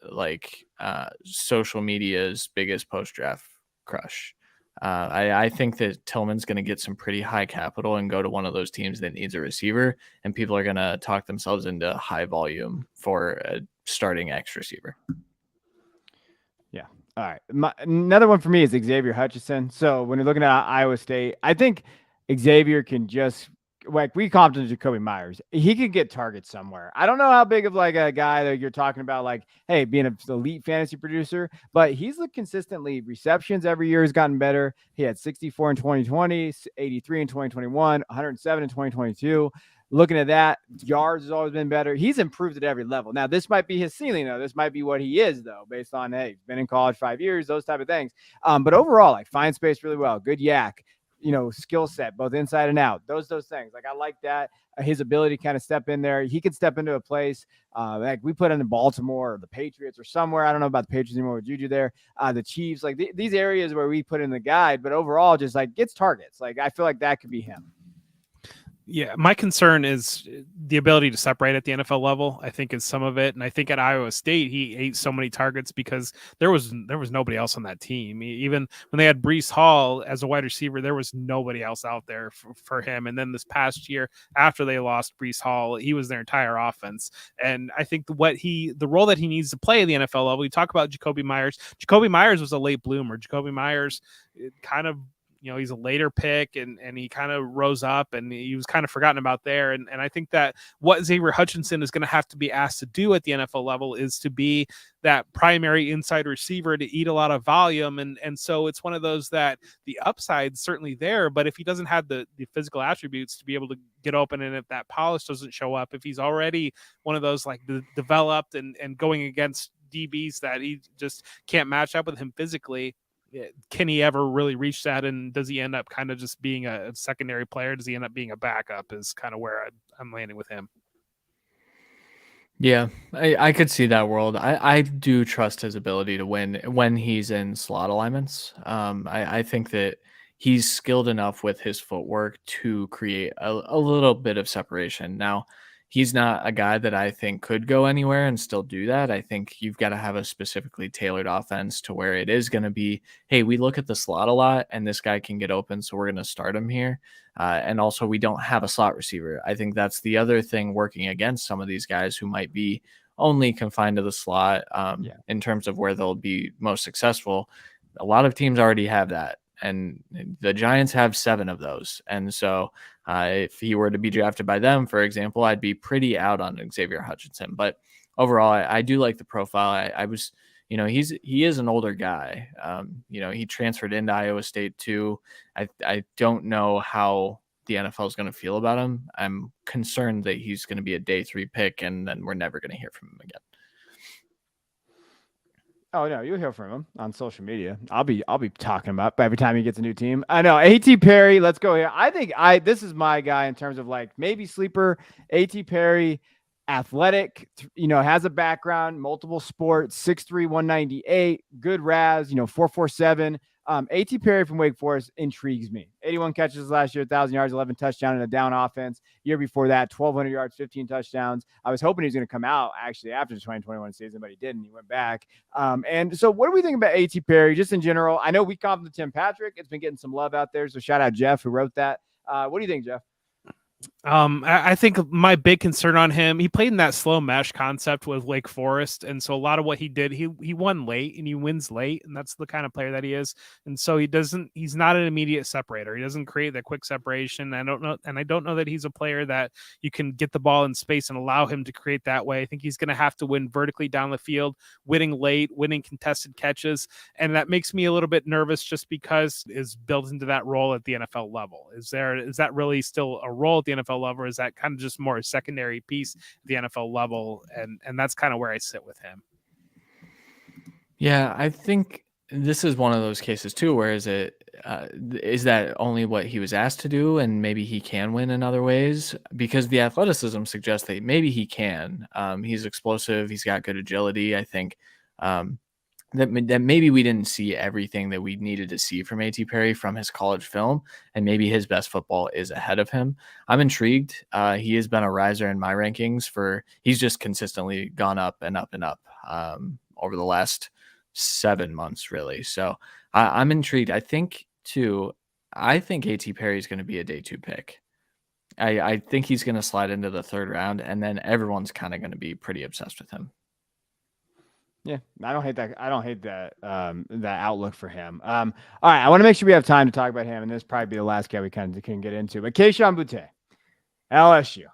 social media's biggest post-draft crush. I think that Tillman's going to get some pretty high capital and go to one of those teams that needs a receiver, and people are going to talk themselves into high volume for a starting X receiver. Yeah. All right. Another one for me is Xavier Hutchinson. So when you're looking at Iowa State, I think Xavier can just, like we comped to Jacoby Myers, he could get targets somewhere. I don't know how big of like a guy that you're talking about, like, hey, being an elite fantasy producer, but he's consistently receptions every year has gotten better. He had 64 in 2020, 83 in 2021, 107 in 2022. Looking at that, yards has always been better. He's improved at every level. Now, this might be his ceiling, though. This might be what he is, though, based on, hey, he's been in college 5 years, those type of things. But overall, like, finds space really well. Good yak. Skill set, both inside and out, those things. Like, I like that. His ability to kind of step in there. He could step into a place like we put in Baltimore or the Patriots or somewhere. I don't know about the Patriots anymore with Juju there. The Chiefs, like these areas where we put in the guide, but overall just like gets targets. Like, I feel like that could be him. Yeah, my concern is the ability to separate at the NFL level, I think, is some of it. And I think at Iowa State, he ate so many targets because there was nobody else on that team. Even when they had Breece Hall as a wide receiver, there was nobody else out there for him. And then this past year, after they lost Breece Hall, he was their entire offense. And I think the role that he needs to play at the NFL level, we talk about Jakobi Meyers. Jakobi Meyers was a late bloomer. Jakobi Meyers kind of, he's a later pick and he kind of rose up and he was kind of forgotten about there. And I think that what Zay Hutchinson is going to have to be asked to do at the NFL level is to be that primary inside receiver to eat a lot of volume. And so it's one of those that the upside's certainly there, but if he doesn't have the physical attributes to be able to get open, and if that polish doesn't show up, if he's already one of those like developed and going against DBs that he just can't match up with him physically, can he ever really reach that? And does he end up kind of just being a secondary player? Does he end up being a backup is kind of where I'm landing with him. Yeah, I could see that world. I do trust his ability to win when he's in slot alignments. I think that he's skilled enough with his footwork to create a little bit of separation. Now, he's not a guy that I think could go anywhere and still do that. I think you've got to have a specifically tailored offense to where it is going to be, hey, we look at the slot a lot and this guy can get open, so we're going to start him here. And also we don't have a slot receiver. I think that's the other thing working against some of these guys who might be only confined to the slot in terms of where they'll be most successful. A lot of teams already have that. And the Giants have 7 of those. And so if he were to be drafted by them, for example, I'd be pretty out on Xavier Hutchinson. But overall, I do like the profile. I was, he is an older guy. He transferred into Iowa State too. I don't know how the NFL is going to feel about him. I'm concerned that he's going to be a day 3 pick and then we're never going to hear from him again. Oh no, you'll hear from him on social media. I'll be talking about every time he gets a new team. I know. A.T. Perry, let's go here. I think this is my guy in terms of like maybe sleeper. A.T. Perry, athletic, has a background, multiple sports, 6'3", 198, good RAS, 4.47. A.T. Perry from Wake Forest intrigues me. 81 catches last year, 1,000 yards, 11 touchdowns in a down offense. Year before that, 1,200 yards, 15 touchdowns. I was hoping he was going to come out actually after the 2021 season, but he didn't. He went back. And so what do we think about A.T. Perry just in general? I know we complimented Tim Patrick. It's been getting some love out there. So shout out Jeff who wrote that. What do you think, Jeff? I think my big concern on him, he played in that slow mesh concept with Wake Forest. And so a lot of what he did, he won late and he wins late. And that's the kind of player that he is. And so he's not an immediate separator. He doesn't create that quick separation. I don't know that he's a player that you can get the ball in space and allow him to create that way. I think he's going to have to win vertically down the field, winning late, winning contested catches. And that makes me a little bit nervous just because is built into that role at the NFL level. Is that really still a role at the NFL level, or is that kind of just more a secondary piece at the NFL level? And that's kind of where I sit with him. Yeah, I think this is one of those cases too, where is that only what he was asked to do and maybe he can win in other ways? Because the athleticism suggests that maybe he can. He's explosive. He's got good agility. I think that maybe we didn't see everything that we needed to see from A.T. Perry from his college film, and maybe his best football is ahead of him. I'm intrigued. He has been a riser in my rankings he's just consistently gone up and up and up over the last 7 months, really. So I'm intrigued. I think A.T. Perry is going to be a day 2 pick. I think he's going to slide into the 3rd round, and then everyone's kind of going to be pretty obsessed with him. Yeah, I don't hate that that outlook for him. All right, I want to make sure we have time to talk about him, and this will probably be the last guy we kind of can get into. But Kayshon Boutte, LSU,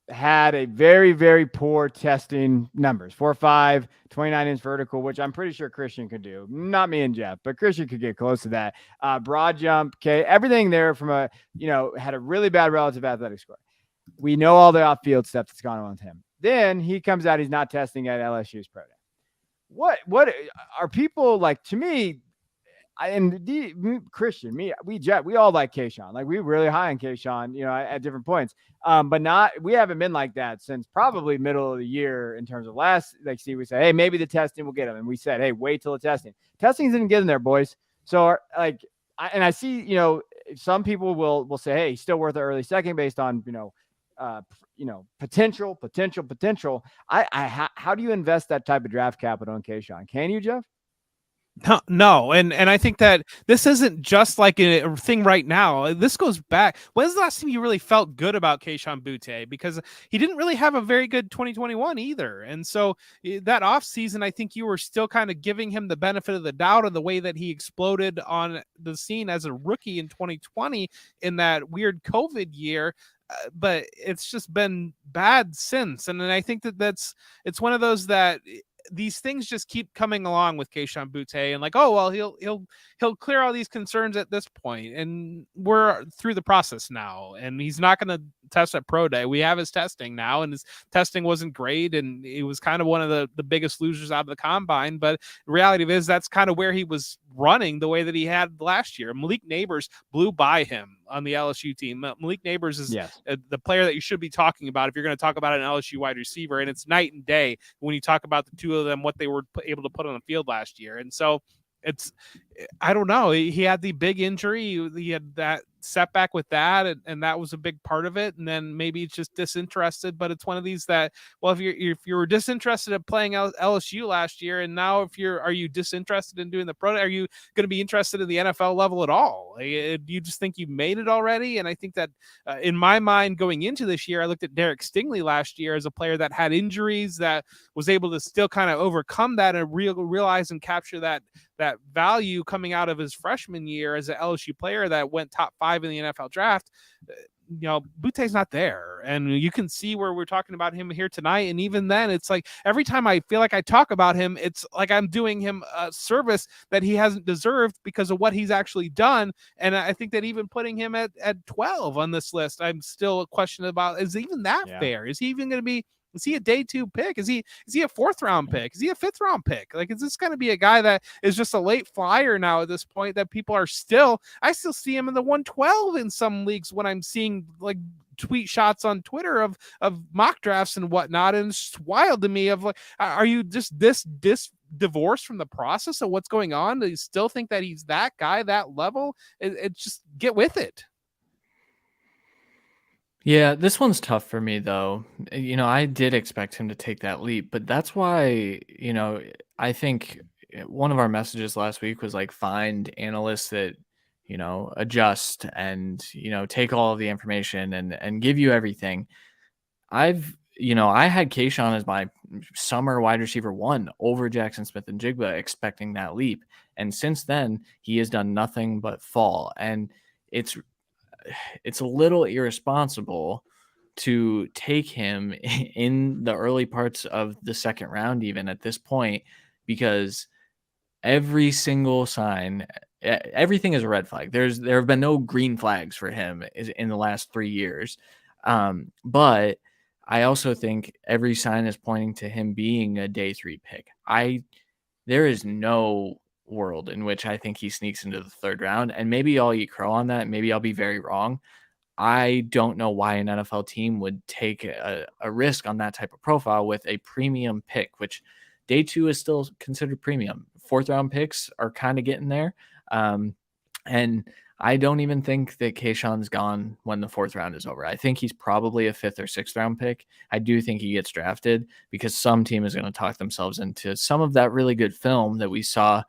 had a very, very poor testing numbers. 4.5, 29-inch vertical, which I'm pretty sure Christian could do. Not me and Jeff, but Christian could get close to that. Broad jump, everything there from had a really bad relative athletic score. We know all the off-field stuff that's gone on with him. Then he comes out, he's not testing at LSU's pro day. What are people like? To me, Christian, we all like Kayshon. Like, we really high on Kayshon, at different points. But we haven't been like that since probably middle of the year in terms of we say, hey, maybe the testing will get him. And we said, hey, wait till the testing. Testing didn't get in there, boys. So I see, some people will say, hey, he's still worth an early second based on, potential. How do you invest that type of draft capital in Kayshon? Can you, Jeff? No, and I think that this isn't just like a thing right now. This goes back. When's the last time you really felt good about Kayshon Boutte? Because he didn't really have a very good 2021 either. And so that offseason, I think you were still kind of giving him the benefit of the doubt of the way that he exploded on the scene as a rookie in 2020 in that weird COVID year. But it's just been bad since. And then I think it's one of those that these things just keep coming along with Kayshon Boutte and like, oh, well, he'll clear all these concerns at this point, and we're through the process now, and he's not going to test at pro day. We have his testing now, and his testing wasn't great, and he was kind of one of the biggest losers out of the combine. But the reality is that's kind of where he was running the way that he had last year. Malik Neighbors blew by him on the LSU team. Malik Neighbors is the player that you should be talking about if you're going to talk about an LSU wide receiver, and it's night and day when you talk about the two of them, what they were able to put on the field last year. And so I don't know. He had the big injury. He had that setback with that, and that was a big part of it. And then maybe it's just disinterested, but it's one of these that, well, if you were disinterested at playing LSU last year, and now are you disinterested in doing the pro? Are you going to be interested in the NFL level at all? Do you just think you've made it already? And I think that in my mind going into this year, I looked at Derek Stingley last year as a player that had injuries that was able to still kind of overcome that and realize and capture that value coming out of his freshman year as an LSU player that went top 5 in the NFL draft. Boutte's not there, and you can see where we're talking about him here tonight. And even then, it's like every time I feel like I talk about him, it's like I'm doing him a service that he hasn't deserved because of what he's actually done. And I think that even putting him at 12 on this list, I'm still questioning about, is even that fair? Is he even going to be? Is he a day 2 pick? Is he a 4th round pick? Is he a 5th round pick? Like, is this going to be a guy that is just a late flyer now at this point that people are I still see him in the 112 in some leagues when I'm seeing like tweet shots on Twitter of mock drafts and whatnot. And it's wild to me of like, are you just this divorced from the process of what's going on? Do you still think that he's that guy, that level? It just get with it. Yeah, this one's tough for me though. I did expect him to take that leap, but that's why, I think one of our messages last week was like, find analysts that, adjust and, take all of the information and give you everything. I had Kayshon as my summer wide receiver 1 over Jaxon Smith-Njigba, expecting that leap. And since then, he has done nothing but fall. And it's a little irresponsible to take him in the early parts of the second round, even at this point, because every single sign, everything is a red flag. There have been no green flags for him in the last 3 years. But I also think every sign is pointing to him being a day 3 pick. There is no world in which I think he sneaks into the 3rd round, and maybe I'll eat crow on that. Maybe I'll be very wrong. I don't know why an NFL team would take a risk on that type of profile with a premium pick, which day 2 is still considered premium. 4th round picks are kind of getting there. And I don't even think that Kayshon's gone when the 4th round is over. I think he's probably a 5th or 6th round pick. I do think he gets drafted because some team is going to talk themselves into some of that really good film that we saw,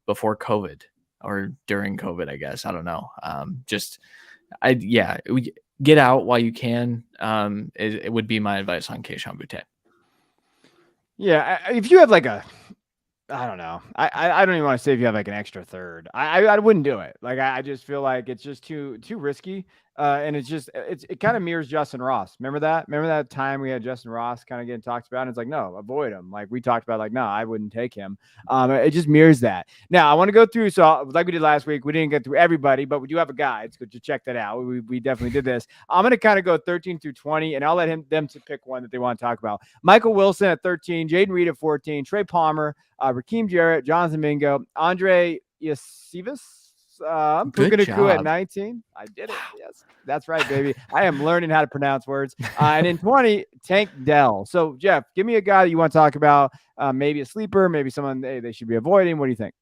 before COVID or during COVID, I guess. I don't know. Get out while you can. It would be my advice on Kayshon Boutte. Yeah. If you have like I don't know. I don't even want to say if you have like an extra 3rd. I wouldn't do it. Like I just feel like it's just too risky. And it kind of mirrors Justin Ross. Remember that time we had Justin Ross kind of getting talked about, and it's like, no, avoid him. Like we talked about, like, no, I wouldn't take him. It just mirrors that. Now I want to go through. So like we did last week, we didn't get through everybody, but we do have a guide. So to check that out. We definitely did this. I'm going to kind of go 13 through 20, and I'll let them to pick one that they want to talk about. Michael Wilson at 13, Jaden Reed at 14, Trey Palmer, Rakeem Jarrett, Jonathan Mingo, Andre Yasivas, Puka at 19. I did it. Yes, that's right, baby. I am learning how to pronounce words. And in 20, Tank Dell. So, Jeff, give me a guy that you want to talk about. Maybe a sleeper, maybe someone they should be avoiding. What do you think?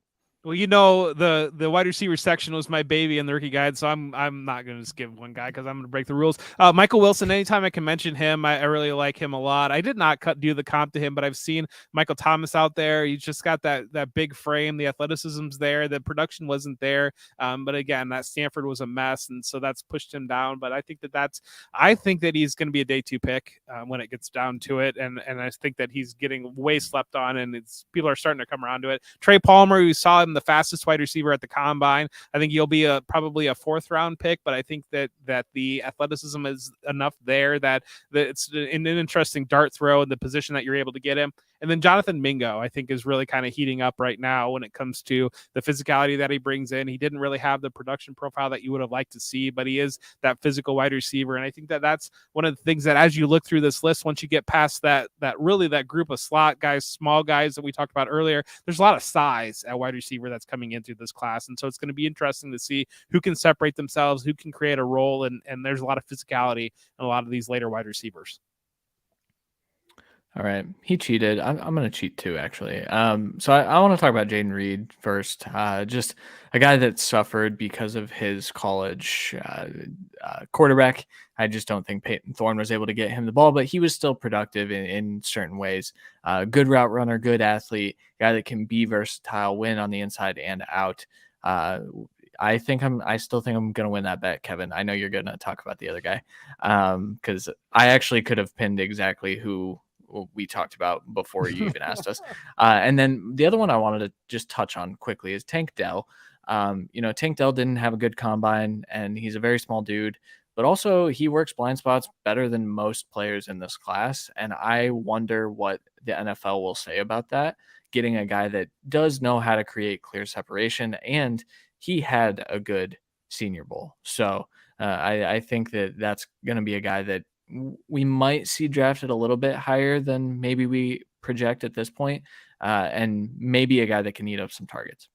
Well, the wide receiver section was my baby in the rookie guide, so I'm not going to just give one guy because I'm going to break the rules. Michael Wilson, anytime I can mention him, I really like him a lot. I did not do the comp to him, but I've seen Michael Thomas out there. He's just got that big frame. The athleticism's there. The production wasn't there. But again, that Stanford was a mess, and so that's pushed him down. But I think that he's going to be a day 2 pick when it gets down to it, and I think that he's getting way slept on, and people are starting to come around to it. Trey Palmer, who saw him the fastest wide receiver at the combine. I think he'll be probably a 4th round pick, but I think that the athleticism is enough there that it's an interesting dart throw in the position that you're able to get him. And then Jonathan Mingo, I think, is really kind of heating up right now when it comes to the physicality that he brings in. He didn't really have the production profile that you would have liked to see, but he is that physical wide receiver. And I think that that's one of the things that as you look through this list, once you get past that group of slot guys, small guys that we talked about earlier, there's a lot of size at wide receiver that's coming in through this class. And so it's going to be interesting to see who can separate themselves, who can create a role. And there's a lot of physicality in a lot of these later wide receivers. All right. He cheated. I'm going to cheat too, actually. So I want to talk about Jayden Reed first. Just a guy that suffered because of his college quarterback. I just don't think Peyton Thorne was able to get him the ball, but he was still productive in certain ways. Good route runner, good athlete, guy that can be versatile, win on the inside and out. I still think I'm going to win that bet, Kevin. I know you're going to talk about the other guy because I actually could have pinned exactly who we talked about before you even asked us. And then the other one I wanted to just touch on quickly is Tank Dell. Tank Dell didn't have a good combine, and he's a very small dude, but also he works blind spots better than most players in this class. And I wonder what the NFL will say about that, getting a guy that does know how to create clear separation, and he had a good Senior Bowl. So I think that that's going to be a guy that we might see drafted a little bit higher than maybe we project at this point, and maybe a guy that can eat up some targets.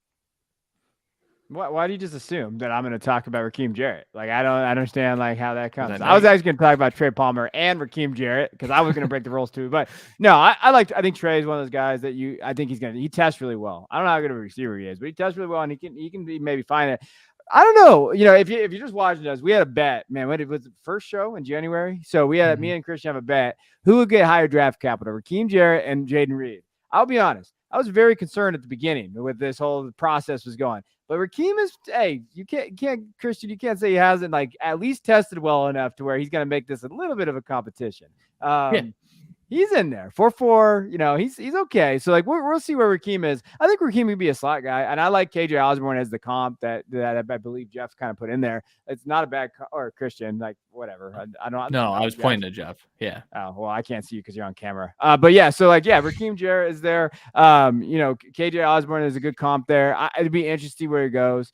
Why do you just assume that I'm going to talk about Raheem Jarrett? Like, I don't understand how that comes. I was actually going to talk about Trey Palmer and Raheem Jarrett because I was going to break the rules too. But no, I think Trey is one of those guys that I think he tests really well. I don't know how good of a receiver he is, but he tests really well, and he can be maybe fine at. I don't know. If you're just watching us, we had a bet, man. When it was the first show in January, so we had me and Christian have a bet who would get higher draft capital, Raheem Jarrett and Jayden Reed. I'll be honest, I was very concerned at the beginning with this whole process was going. But Raheem is, you can't, Christian, you can't say he hasn't at least tested well enough to where he's going to make this a little bit of a competition. He's in there 4.4. He's okay. So we'll see where Raheem is. I think Raheem can be a slot guy, and I like KJ Osborne as the comp that I believe Jeff kind of put in there. It's not a bad or Christian, whatever. I don't. No, I was pointing to Jeff. Yeah. Oh well, I can't see you because you're on camera. But yeah, so Raheem Jarrett is there. KJ Osborne is a good comp there. It'd be interesting where he goes.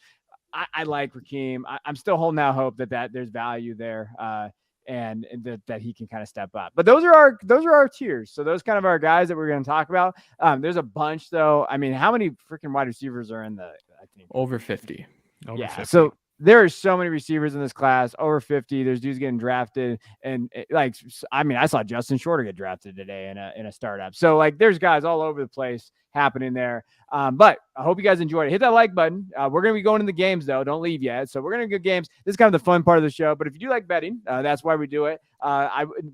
I like Raheem. I'm still holding out hope that there's value there. And that he can kind of step up. But those are our tiers. So those kind of our guys that we're going to talk about. There's a bunch though. I mean, how many freaking wide receivers are in the? I think over 50. Over 50. So there are so many receivers in this class, over 50. There's dudes getting drafted, and I saw Justin Shorter get drafted today in a startup. So there's guys all over the place happening there. But I hope you guys enjoyed it. Hit that like button. We're going to be going in the games though. Don't leave yet. So we're going to go games. This is kind of the fun part of the show. But if you do like betting, that's why we do it.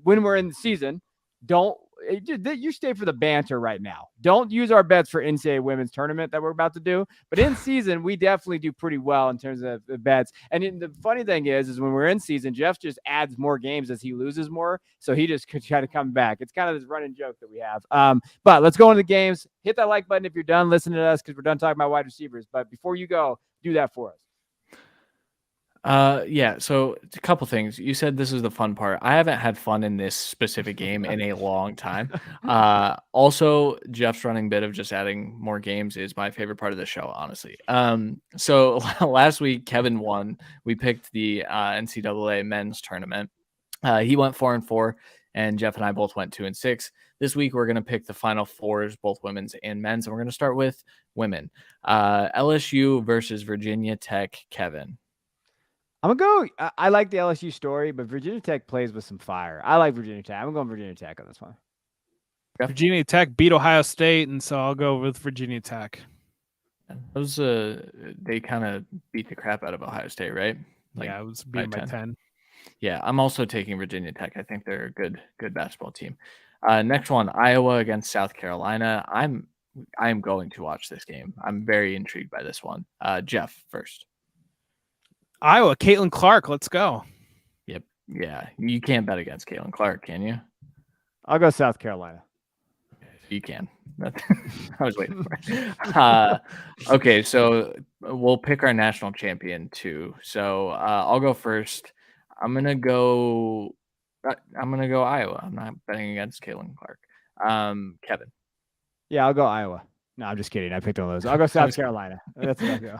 When we're in the season, you stay for the banter right now. Don't use our bets for NCAA women's tournament that we're about to do. But in season, we definitely do pretty well in terms of the bets. And the funny thing is when we're in season, Jeff just adds more games as he loses more. So he just could try to come back. It's kind of this running joke that we have. But let's go into the games. Hit that like button if you're done listening to us because we're done talking about wide receivers. But before you go, do that for us. So a couple things. You said this is the fun part. I haven't had fun in this specific game in a long time. Also, Jeff's running bit of just adding more games is my favorite part of the show, honestly. So last week Kevin won. We picked the NCAA men's tournament. He went 4-4, and Jeff and I both went 2-6. This week we're going to pick the final fours, both women's and men's, and we're going to start with women. LSU versus Virginia Tech. Kevin. I'm going to go. I like the LSU story, but Virginia Tech plays with some fire. I like Virginia Tech. I'm going Virginia Tech on this one. Virginia Tech beat Ohio State, and so I'll go with Virginia Tech. Those they kind of beat the crap out of Ohio State, right? Yeah, it was being by 10. Yeah, I'm also taking Virginia Tech. I think they're a good basketball team. Next one, Iowa against South Carolina. I am going to watch this game. I'm very intrigued by this one. Jeff first. Iowa, Caitlin Clark, let's go. Yep. Yeah, you can't bet against Caitlin Clark, can you? I'll go South Carolina. You can. I was waiting for it. Okay, so we'll pick our national champion too. So I'll go first. I'm gonna go Iowa. I'm not betting against Caitlin Clark. Kevin. Yeah, I'll go Iowa. No, I'm just kidding. I picked one of those. I'll go South Carolina. That's what I'll go.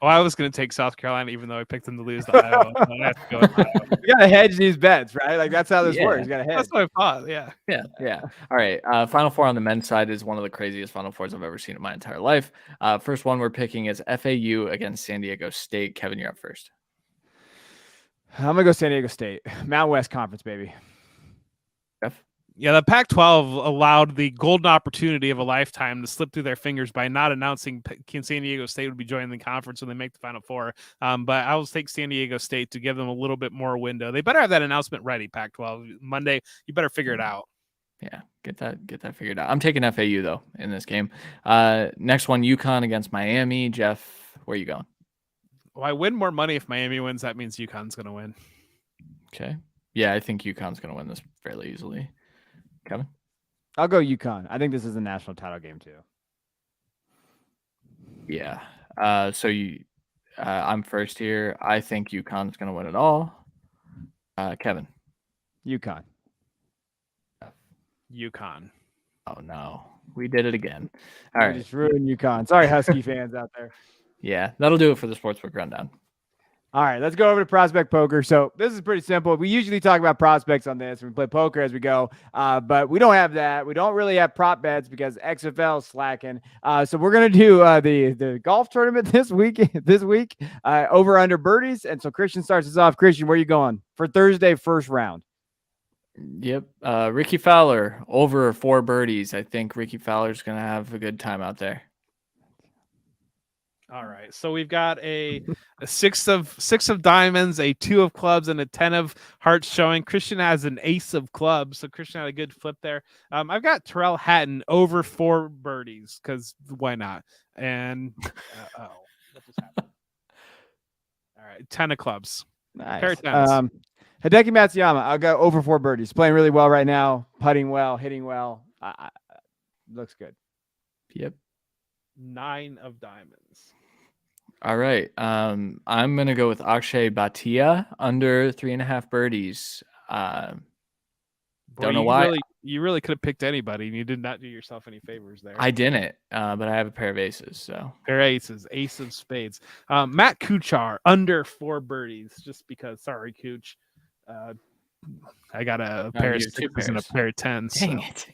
Oh, I was going to take South Carolina, even though I picked them to lose to Iowa. So I have to go with Iowa. You gotta hedge these bets, right? Like that's how this works. You gotta hedge. That's what I thought. Yeah. All right. Final four on the men's side is one of the craziest Final Fours I've ever seen in my entire life. First one we're picking is FAU against San Diego State. Kevin, you're up first. I'm gonna go San Diego State. Mountain West Conference, baby. Jeff? Yeah, the Pac-12 allowed the golden opportunity of a lifetime to slip through their fingers by not announcing San Diego State would be joining the conference when they make the Final Four. But I will take San Diego State to give them a little bit more window. They better have that announcement ready, Pac-12. Monday, you better figure it out. Yeah, get that figured out. I'm taking FAU, though, in this game. Next one, UConn against Miami. Jeff, where are you going? Well, I win more money if Miami wins. That means UConn's going to win. Okay. Yeah, I think UConn's going to win this fairly easily. Kevin? I'll go UConn. I think this is a national title game too. Yeah. I'm first here. I think UConn's going to win it all. Kevin? UConn. UConn. Oh, no. We did it again. All right. Just ruined UConn. Sorry, Husky fans out there. Yeah, that'll do it for the Sportsbook Rundown. All right, let's go over to prospect poker. So this is pretty simple. We usually talk about prospects on this. We play poker as we go, but we don't have that. We don't really have prop bets because XFL is slacking. So we're gonna do the golf tournament this week. Over under birdies. And so Christian starts us off. Christian, where are you going for Thursday first round? Yep, Ricky Fowler over 4 birdies. I think Ricky Fowler's gonna have a good time out there. All right, so we've got a 6 of diamonds, a 2 of clubs, and a 10 of hearts showing. Christian has an ace of clubs, so Christian had a good flip there. I've got Terrell Hatton over 4 birdies because why not? And what just happened? All right, 10 of clubs. Nice. Pair of tens. Hideki Matsuyama, I'll go over 4 birdies. Playing really well right now, putting well, hitting well. Looks good. Yep. 9 of diamonds. All right. I'm gonna go with Akshay Bhatia under 3.5 birdies. Don't know why. You really could have picked anybody, and you did not do yourself any favors there. I didn't, but I have a pair of aces. So pair of aces, ace of spades. Matt Kuchar under 4 birdies, just because. Sorry, Cooch. I got a pair of 6s and a pair of 10s. Dang it.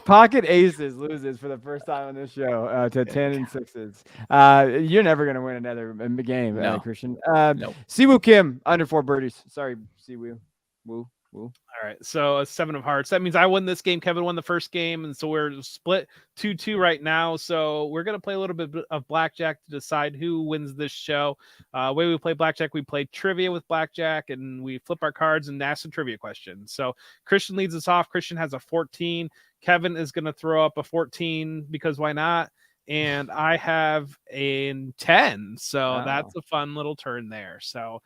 Pocket aces loses for the first time on this show to 10 and 6s. You're never going to win another game, no. Christian. No. Siwoo Kim, under 4 birdies. Sorry, Siwoo. Woo. All right, so a 7 of hearts. That means I won this game. Kevin won the first game, and so we're split 2-2 right now. So we're going to play a little bit of blackjack to decide who wins this show. Way we play blackjack, we play trivia with blackjack, and we flip our cards and ask a trivia question. So Christian leads us off. Christian has a 14. Kevin is going to throw up a 14 because why not? And I have a 10. So that's a fun little turn there. So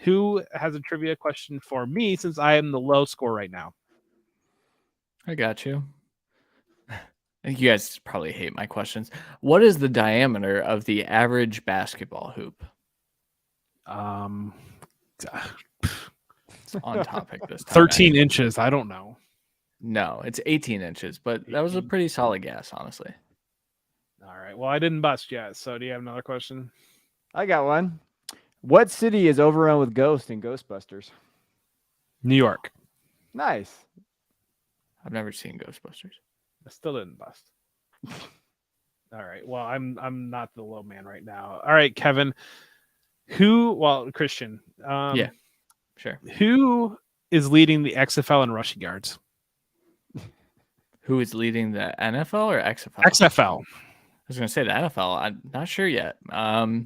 who has a trivia question for me since I am the low score right now? I got you. I think you guys probably hate my questions. What is the diameter of the average basketball hoop? It's on topic this time. 13 inches. I don't know. No, it's 18 inches, but that was a pretty solid guess, honestly. All right. Well, I didn't bust yet. So do you have another question? I got one. What city is overrun with ghosts in Ghostbusters? New York. Nice. I've never seen Ghostbusters. I still didn't bust. All right. Well, I'm not the low man right now. All right, Kevin. Christian. Yeah, sure. Who is leading the XFL in rushing yards? Who is leading the NFL or XFL? XFL. I was going to say the NFL. I'm not sure yet. I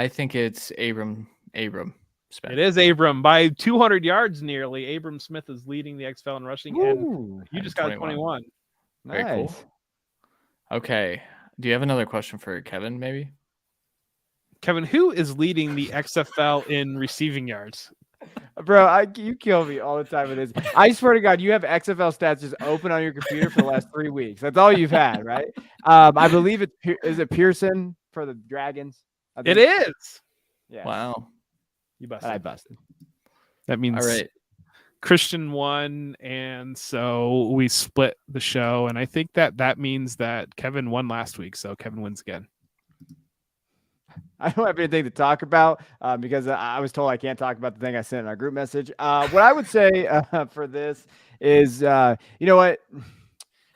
think it's Abram Smith. It is Abram by 200 yards nearly. Abram Smith is leading the XFL in rushing, and you just got 21. Very cool. Okay. Do you have another question for Kevin, maybe? Kevin, who is leading the XFL in receiving yards? Bro, you kill me all the time with this. I swear to God, you have XFL stats just open on your computer for the last 3 weeks. That's all you've had, right? I believe is it Pearson for the Dragons? It is. Yeah. Wow. You busted. I busted. That means all right. Christian won, and so we split the show. And I think that means that Kevin won last week, so Kevin wins again. I don't have anything to talk about because I was told I can't talk about the thing I sent in our group message. What I would say for this is, you know what?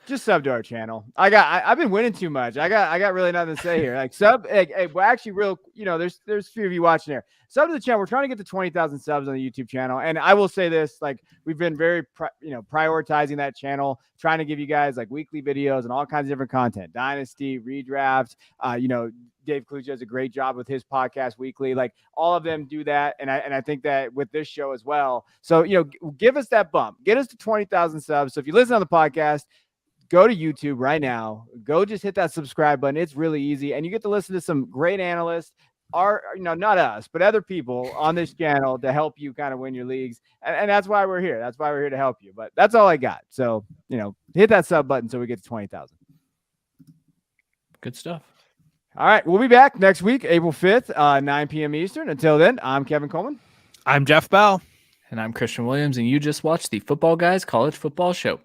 Just sub to our channel. I've been winning too much. I got really nothing to say here. Like sub. Hey, well, actually, there's a few of you watching here. Sub to the channel. We're trying to get to 20,000 subs on the YouTube channel, and I will say this: like we've been very, prioritizing that channel, trying to give you guys like weekly videos and all kinds of different content. Dynasty, redraft. Dave Cluj does a great job with his podcast weekly. Like all of them do that, and I think that with this show as well. So give us that bump. Get us to 20,000 subs. So if you listen on the podcast, go to YouTube right now. Go just hit that subscribe button. It's really easy. And you get to listen to some great analysts, not us, but other people on this channel to help you kind of win your leagues. And that's why we're here. That's why we're here to help you. But that's all I got. So, hit that sub button so we get to 20,000. Good stuff. All right. We'll be back next week, April 5th, 9 p.m. Eastern. Until then, I'm Kevin Coleman. I'm Jeff Bell. And I'm Christian Williams, and you just watched the Football Guys College Football Show.